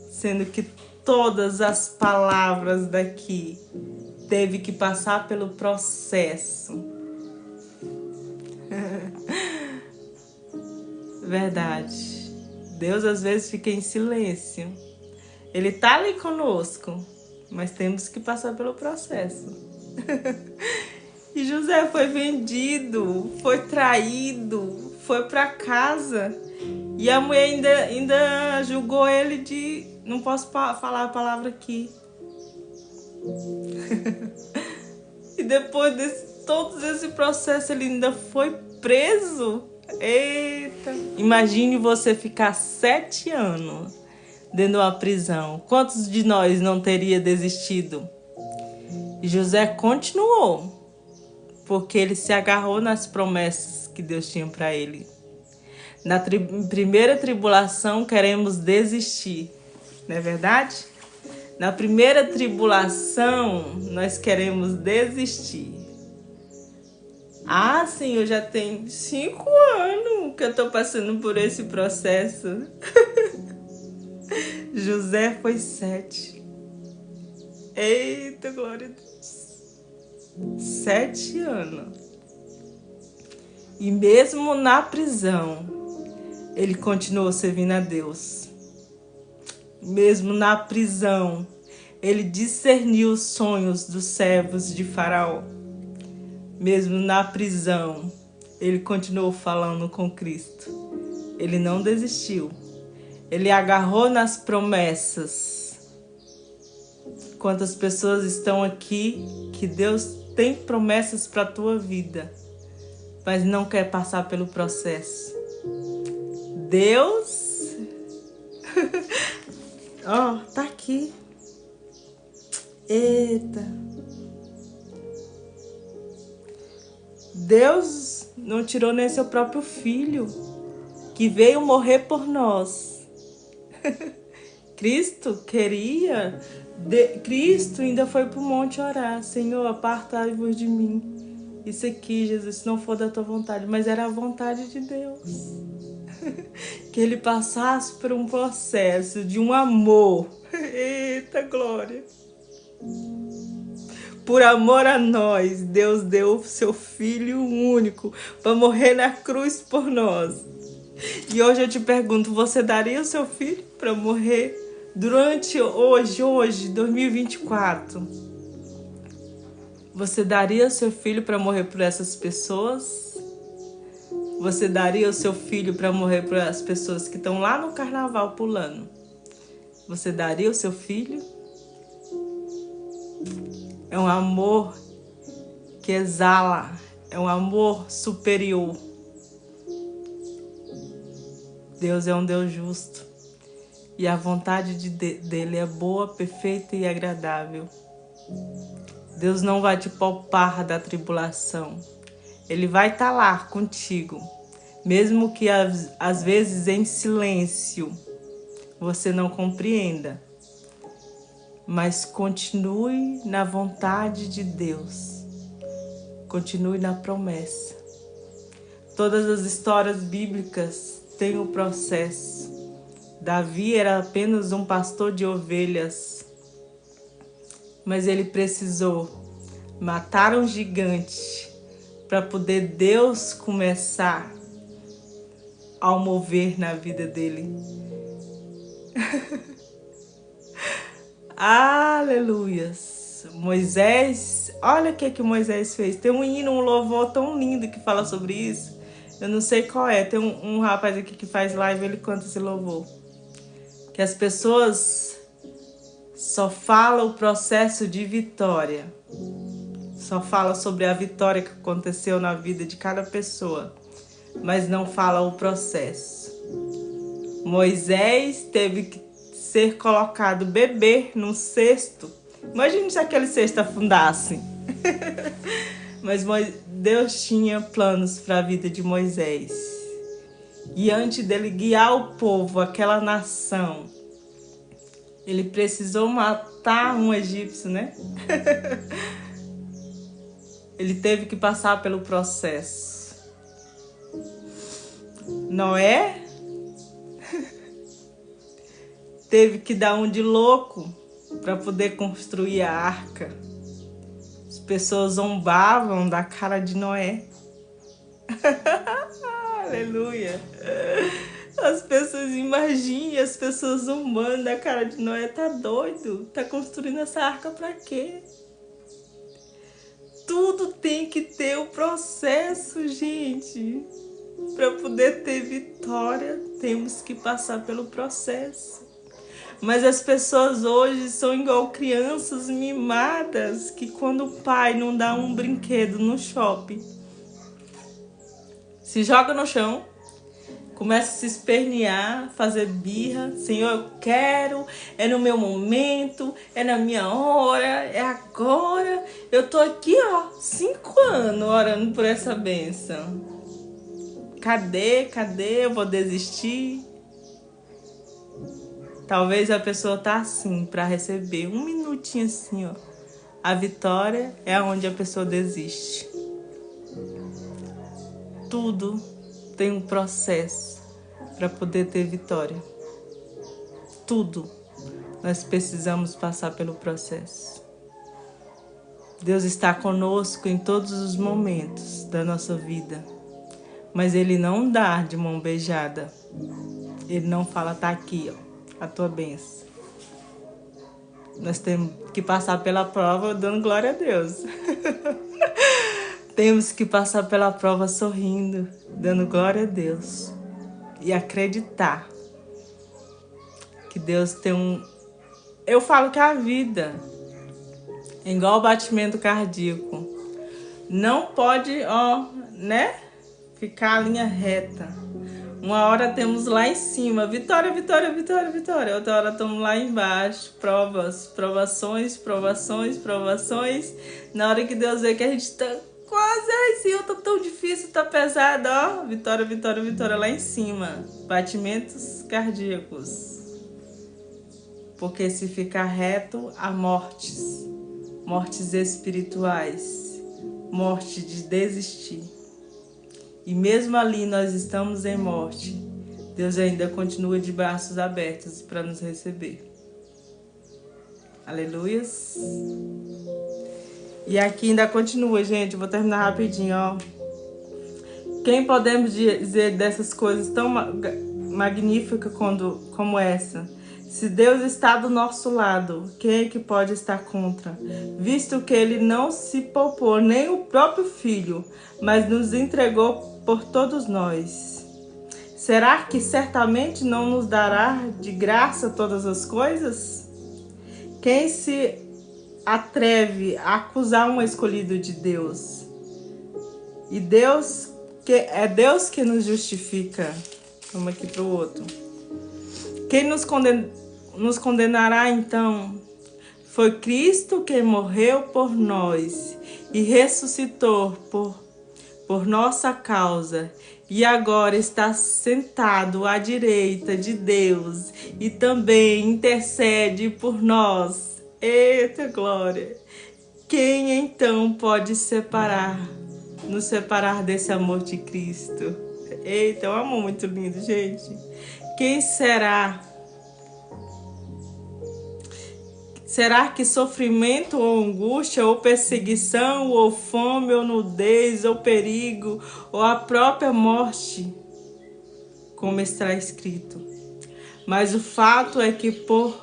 Sendo que todas as palavras daqui teve que passar pelo processo. Verdade. Deus às vezes fica em silêncio. Ele tá ali conosco, mas temos que passar pelo processo. E José foi vendido, foi traído, foi para casa. E a mulher ainda julgou ele de... Não posso falar a palavra aqui. E depois de todo esse processo, ele ainda foi preso. Eita! Imagine você ficar 7 anos dentro de uma prisão. Quantos de nós não teria desistido? E José continuou, porque ele se agarrou nas promessas que Deus tinha para ele. Na primeira tribulação queremos desistir, não é verdade? Na primeira tribulação nós queremos desistir. Ah, sim, eu já tenho 5 anos que eu tô passando por esse processo. José foi 7. Eita, glória a Deus. 7 anos. E mesmo na prisão, ele continuou servindo a Deus. Mesmo na prisão, ele discerniu os sonhos dos servos de Faraó. Mesmo na prisão, ele continuou falando com Cristo. Ele não desistiu. Ele agarrou nas promessas. Quantas pessoas estão aqui que Deus tem promessas para a tua vida, mas não quer passar pelo processo. Deus... Ó, tá aqui. Eita. Deus não tirou nem seu próprio filho, que veio morrer por nós. Cristo queria... Cristo ainda foi pro monte orar. Senhor, apartai-vos de mim. Isso aqui, Jesus, se não for da tua vontade. Mas era a vontade de Deus. Que ele passasse por um processo de um amor. Eita glória! Por amor a nós, Deus deu o seu Filho único para morrer na cruz por nós. E hoje eu te pergunto, você daria o seu filho para morrer durante hoje, 2024? Você daria o seu filho para morrer por essas pessoas? Você daria o seu filho para morrer por as pessoas que estão lá no carnaval pulando? Você daria o seu filho? É um amor que exala, é um amor superior. Deus é um Deus justo e a vontade dele é boa, perfeita e agradável. Deus não vai te poupar da tribulação. Ele vai estar lá contigo, mesmo que às vezes em silêncio você não compreenda. Mas continue na vontade de Deus. Continue na promessa. Todas as histórias bíblicas têm o processo. Davi era apenas um pastor de ovelhas, mas ele precisou matar um gigante para poder Deus começar a mover na vida dele. Aleluias! Moisés, olha o que Moisés fez. Tem um hino, um louvor tão lindo que fala sobre isso. Eu não sei qual é. Tem um rapaz aqui que faz live, ele canta esse louvor. Que as pessoas só falam o processo de vitória. Só fala sobre a vitória que aconteceu na vida de cada pessoa, mas não fala o processo. Moisés teve que ser colocado bebê num cesto. Imagine se aquele cesto afundasse. Mas Deus tinha planos para a vida de Moisés. E antes dele guiar o povo, aquela nação, ele precisou matar um egípcio, né? Ele teve que passar pelo processo. Noé teve que dar um de louco para poder construir a arca. As pessoas zombavam da cara de Noé. Aleluia. As pessoas, imaginem as pessoas zombando da cara de Noé. Tá doido? Tá construindo essa arca pra quê? Tudo tem que ter o processo, gente. Para poder ter vitória, temos que passar pelo processo. Mas as pessoas hoje são igual crianças mimadas, que quando o pai não dá um brinquedo no shopping, se joga no chão, começa a se espernear, fazer birra. Senhor, eu quero, é no meu momento, é na minha hora, é agora. Eu tô aqui, 5 anos orando por essa bênção. Cadê? Eu vou desistir? Talvez a pessoa tá assim, para receber um minutinho assim, A vitória é onde a pessoa desiste. Tudo tem um processo para poder ter vitória. Tudo. Nós precisamos passar pelo processo. Deus está conosco em todos os momentos da nossa vida. Mas Ele não dá de mão beijada. Ele não fala, tá aqui, a tua bênção. Nós temos que passar pela prova dando glória a Deus. Temos que passar pela prova sorrindo, dando glória a Deus. E acreditar que Deus tem Eu falo que a vida é igual o batimento cardíaco. Não pode, ficar a linha reta. Uma hora temos lá em cima, vitória, vitória, vitória, vitória. Outra hora estamos lá embaixo, provas, provações, provações, provações. Na hora que Deus vê que a gente está quase, Senhor, tá tão difícil, tá pesado, vitória, vitória, vitória lá em cima. Batimentos cardíacos. Porque se ficar reto, há mortes. Mortes espirituais. Morte de desistir. E mesmo ali nós estamos em morte, Deus ainda continua de braços abertos para nos receber. Aleluias. E aqui ainda continua, gente. Vou terminar rapidinho, Quem podemos dizer dessas coisas tão magníficas como essa? Se Deus está do nosso lado, quem é que pode estar contra? Visto que Ele não se poupou nem o próprio Filho, mas nos entregou por todos nós. Será que certamente não nos dará de graça todas as coisas? Quem se atreve a acusar um escolhido de Deus? E é Deus que nos justifica. Vamos aqui para o outro. Quem nos condenará então? Foi Cristo quem morreu por nós e ressuscitou por nossa causa, e agora está sentado à direita de Deus e também intercede por nós. Eita glória! Quem então pode nos separar desse amor de Cristo? Eita, é um amor muito lindo, gente. Quem será? Será que sofrimento ou angústia, ou perseguição, ou fome, ou nudez, ou perigo, ou a própria morte? Como está escrito. Mas o fato é que por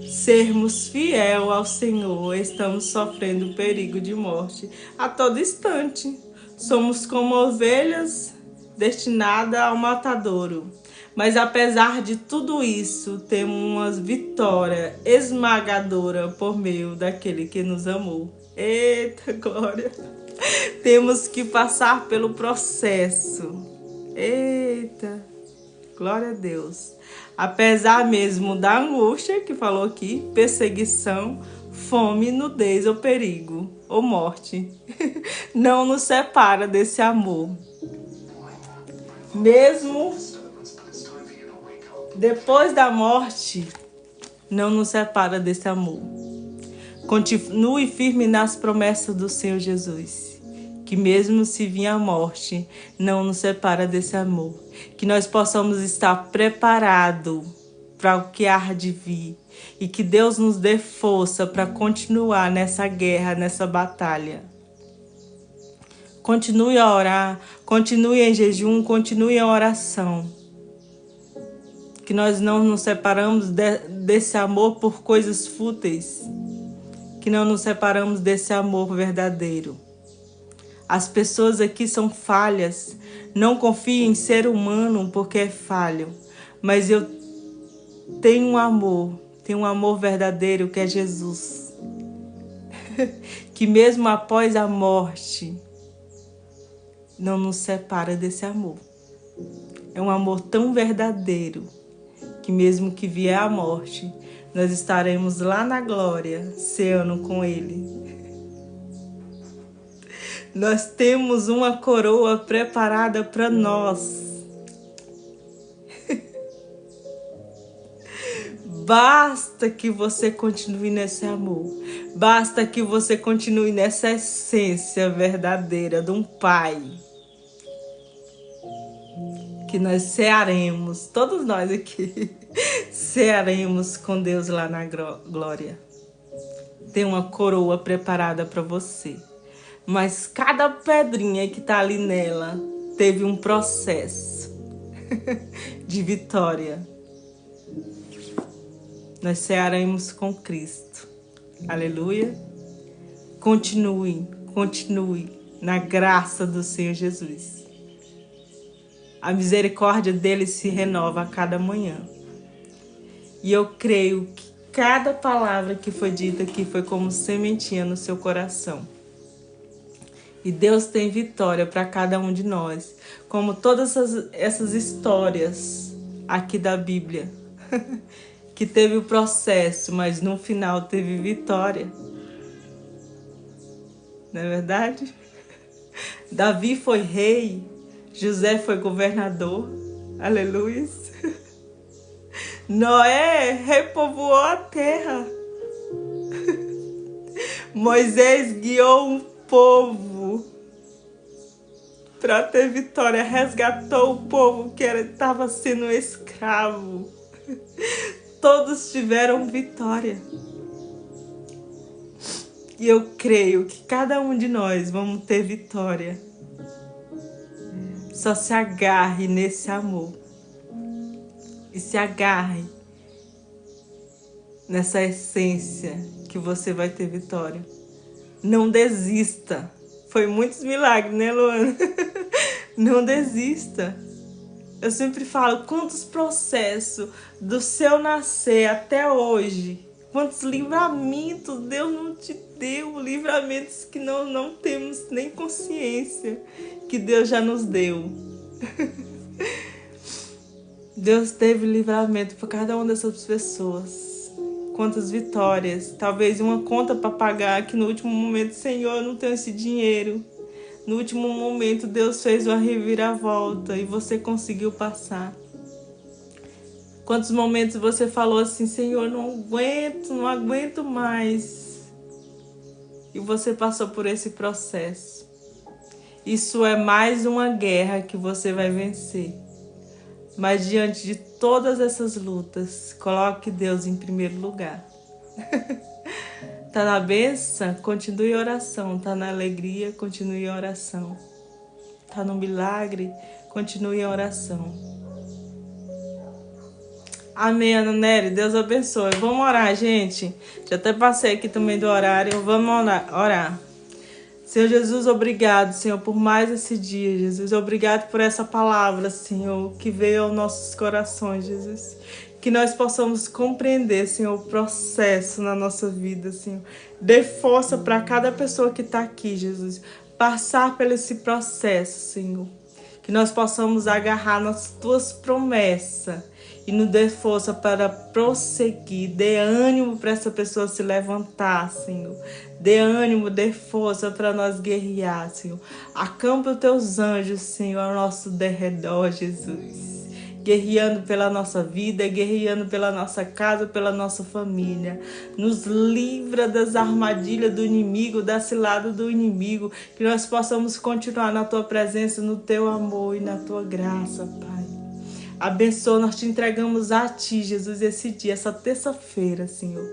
sermos fiel ao Senhor, estamos sofrendo perigo de morte a todo instante. Somos como ovelhas destinadas ao matadouro. Mas apesar de tudo isso, temos uma vitória esmagadora por meio daquele que nos amou. Eita glória! Temos que passar pelo processo. Eita, glória a Deus. Apesar mesmo da angústia, que falou aqui, perseguição, fome, nudez ou perigo, ou morte, não nos separa desse amor. Mesmo depois da morte, não nos separa desse amor. Continue firme nas promessas do Senhor Jesus, que mesmo se vir a morte, não nos separa desse amor. Que nós possamos estar preparados para o que há de vir. E que Deus nos dê força para continuar nessa guerra, nessa batalha. Continue a orar, continue em jejum, continue em oração. Que nós não nos separamos desse amor por coisas fúteis. Que não nos separamos desse amor verdadeiro. As pessoas aqui são falhas. Não confie em ser humano porque é falho. Mas eu tenho um amor verdadeiro que é Jesus. Que mesmo após a morte, não nos separa desse amor. É um amor tão verdadeiro que mesmo que vier a morte, nós estaremos lá na glória, ceando com Ele. Nós temos uma coroa preparada para nós. Basta que você continue nesse amor. Basta que você continue nessa essência verdadeira de um Pai. Que nós cearemos, todos nós aqui, cearemos com Deus lá na glória. Tem uma coroa preparada para você. Mas cada pedrinha que está ali nela teve um processo de vitória. Nós cearemos com Cristo. Aleluia. Continue na graça do Senhor Jesus. A misericórdia dele se renova a cada manhã. E eu creio que cada palavra que foi dita aqui foi como sementinha no seu coração. E Deus tem vitória para cada um de nós. Como todas essas histórias aqui da Bíblia. Que teve o processo, mas no final teve vitória. Não é verdade? Davi foi rei. José foi governador. Aleluia. Noé repovoou a terra. Moisés guiou um povo para ter vitória. Resgatou o povo que estava sendo escravo. Todos tiveram vitória. E eu creio que cada um de nós vamos ter vitória. Só se agarre nesse amor. E se agarre nessa essência que você vai ter vitória. Não desista. Foi muitos milagres, né, Luana? Não desista. Eu sempre falo, quantos processos do seu nascer até hoje, quantos livramentos Deus não te deu, livramentos que não temos nem consciência que Deus já nos deu. Deus teve livramento para cada uma dessas pessoas. Quantas vitórias. Talvez uma conta para pagar que no último momento, Senhor, eu não tenho esse dinheiro. No último momento, Deus fez uma reviravolta e você conseguiu passar. Quantos momentos você falou assim, Senhor, não aguento mais. E você passou por esse processo. Isso é mais uma guerra que você vai vencer. Mas diante de todas essas lutas, coloque Deus em primeiro lugar. Tá na bênção? Continue em oração. Tá na alegria? Continue em oração. Tá no milagre? Continue em oração. Amém, Ana Nery. Deus abençoe. Vamos orar, gente. Já até passei aqui também do horário. Vamos orar. Senhor Jesus, obrigado, Senhor, por mais esse dia, Jesus. Obrigado por essa palavra, Senhor, que veio aos nossos corações, Jesus. Que nós possamos compreender, Senhor, o processo na nossa vida, Senhor. Dê força para cada pessoa que está aqui, Jesus. Passar por esse processo, Senhor. Que nós possamos agarrar nas tuas promessas. E nos dê força para prosseguir. Dê ânimo para essa pessoa se levantar, Senhor. Dê ânimo, dê força para nós guerrear, Senhor. Acampa os teus anjos, Senhor, ao nosso derredor, Jesus. Guerreando pela nossa vida, guerreando pela nossa casa, pela nossa família. Nos livra das armadilhas do inimigo, da cilada do inimigo. Que nós possamos continuar na tua presença, no teu amor e na tua graça, Pai. Abençoa, nós te entregamos a ti, Jesus, esse dia, essa terça-feira, Senhor.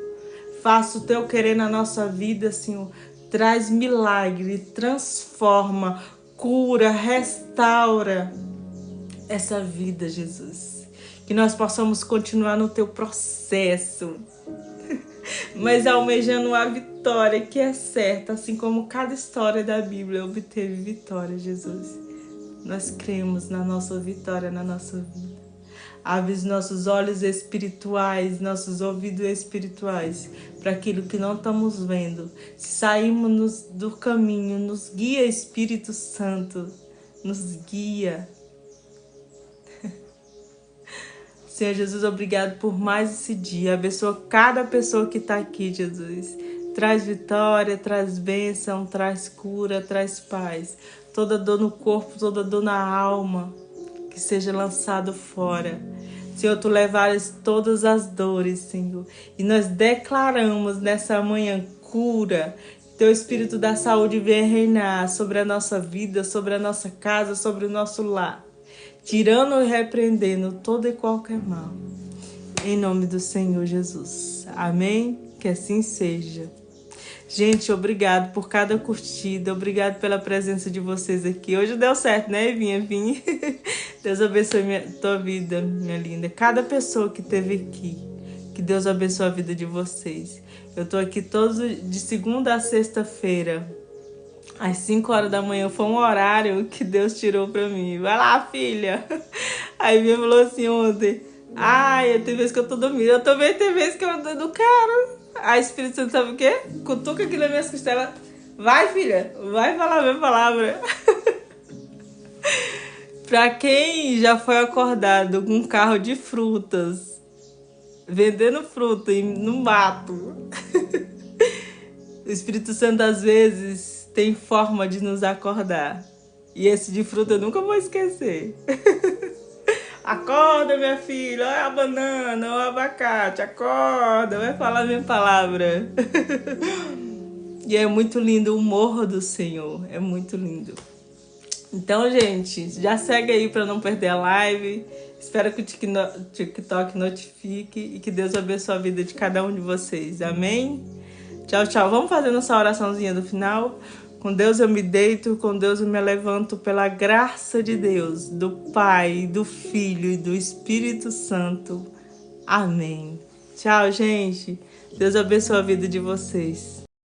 Faça o teu querer na nossa vida, Senhor. Traz milagre, transforma, cura, restaura essa vida, Jesus. Que nós possamos continuar no teu processo, mas almejando a vitória que é certa, assim como cada história da Bíblia obteve vitória, Jesus. Nós cremos na nossa vitória, na nossa vida. Abre os nossos olhos espirituais, nossos ouvidos espirituais, para aquilo que não estamos vendo. Se saímos do caminho, nos guia, Espírito Santo, nos guia. Senhor Jesus, obrigado por mais esse dia. Abençoa cada pessoa que está aqui, Jesus. Traz vitória, traz bênção, traz cura, traz paz. Toda dor no corpo, toda dor na alma, que seja lançado fora. Senhor, tu levares todas as dores, Senhor. E nós declaramos nessa manhã cura. Teu Espírito da saúde venha reinar sobre a nossa vida, sobre a nossa casa, sobre o nosso lar. Tirando e repreendendo todo e qualquer mal. Em nome do Senhor Jesus. Amém? Que assim seja. Gente, obrigado por cada curtida. Obrigado pela presença de vocês aqui. Hoje deu certo, né, Evinha? Vim. Deus abençoe tua vida, minha linda. Cada pessoa que esteve aqui. Que Deus abençoe a vida de vocês. Eu tô aqui de segunda a sexta-feira. Às 5 horas da manhã foi um horário que Deus tirou pra mim. Vai lá, filha. Aí minha falou assim ontem. Ai, tem vezes que eu tô dormindo. Eu também tem vezes que eu tô do cara. Aí o Espírito Santo sabe o quê? Cutuca aqui nas minhas costelas. Vai, filha. Vai falar a minha palavra. Pra quem já foi acordado com um carro de frutas, vendendo fruta no mato. O Espírito Santo às vezes tem forma de nos acordar. E esse de fruta eu nunca vou esquecer. Acorda, minha filha. Olha a banana, olha o abacate. Acorda, vai falar a minha palavra. E é muito lindo o humor do Senhor. É muito lindo. Então, gente, já segue aí para não perder a live. Espero que o TikTok notifique. E que Deus abençoe a vida de cada um de vocês. Amém? Tchau, tchau. Vamos fazer nossa oraçãozinha do final? Com Deus eu me deito, com Deus eu me levanto pela graça de Deus, do Pai, do Filho e do Espírito Santo. Amém. Tchau, gente. Deus abençoe a vida de vocês.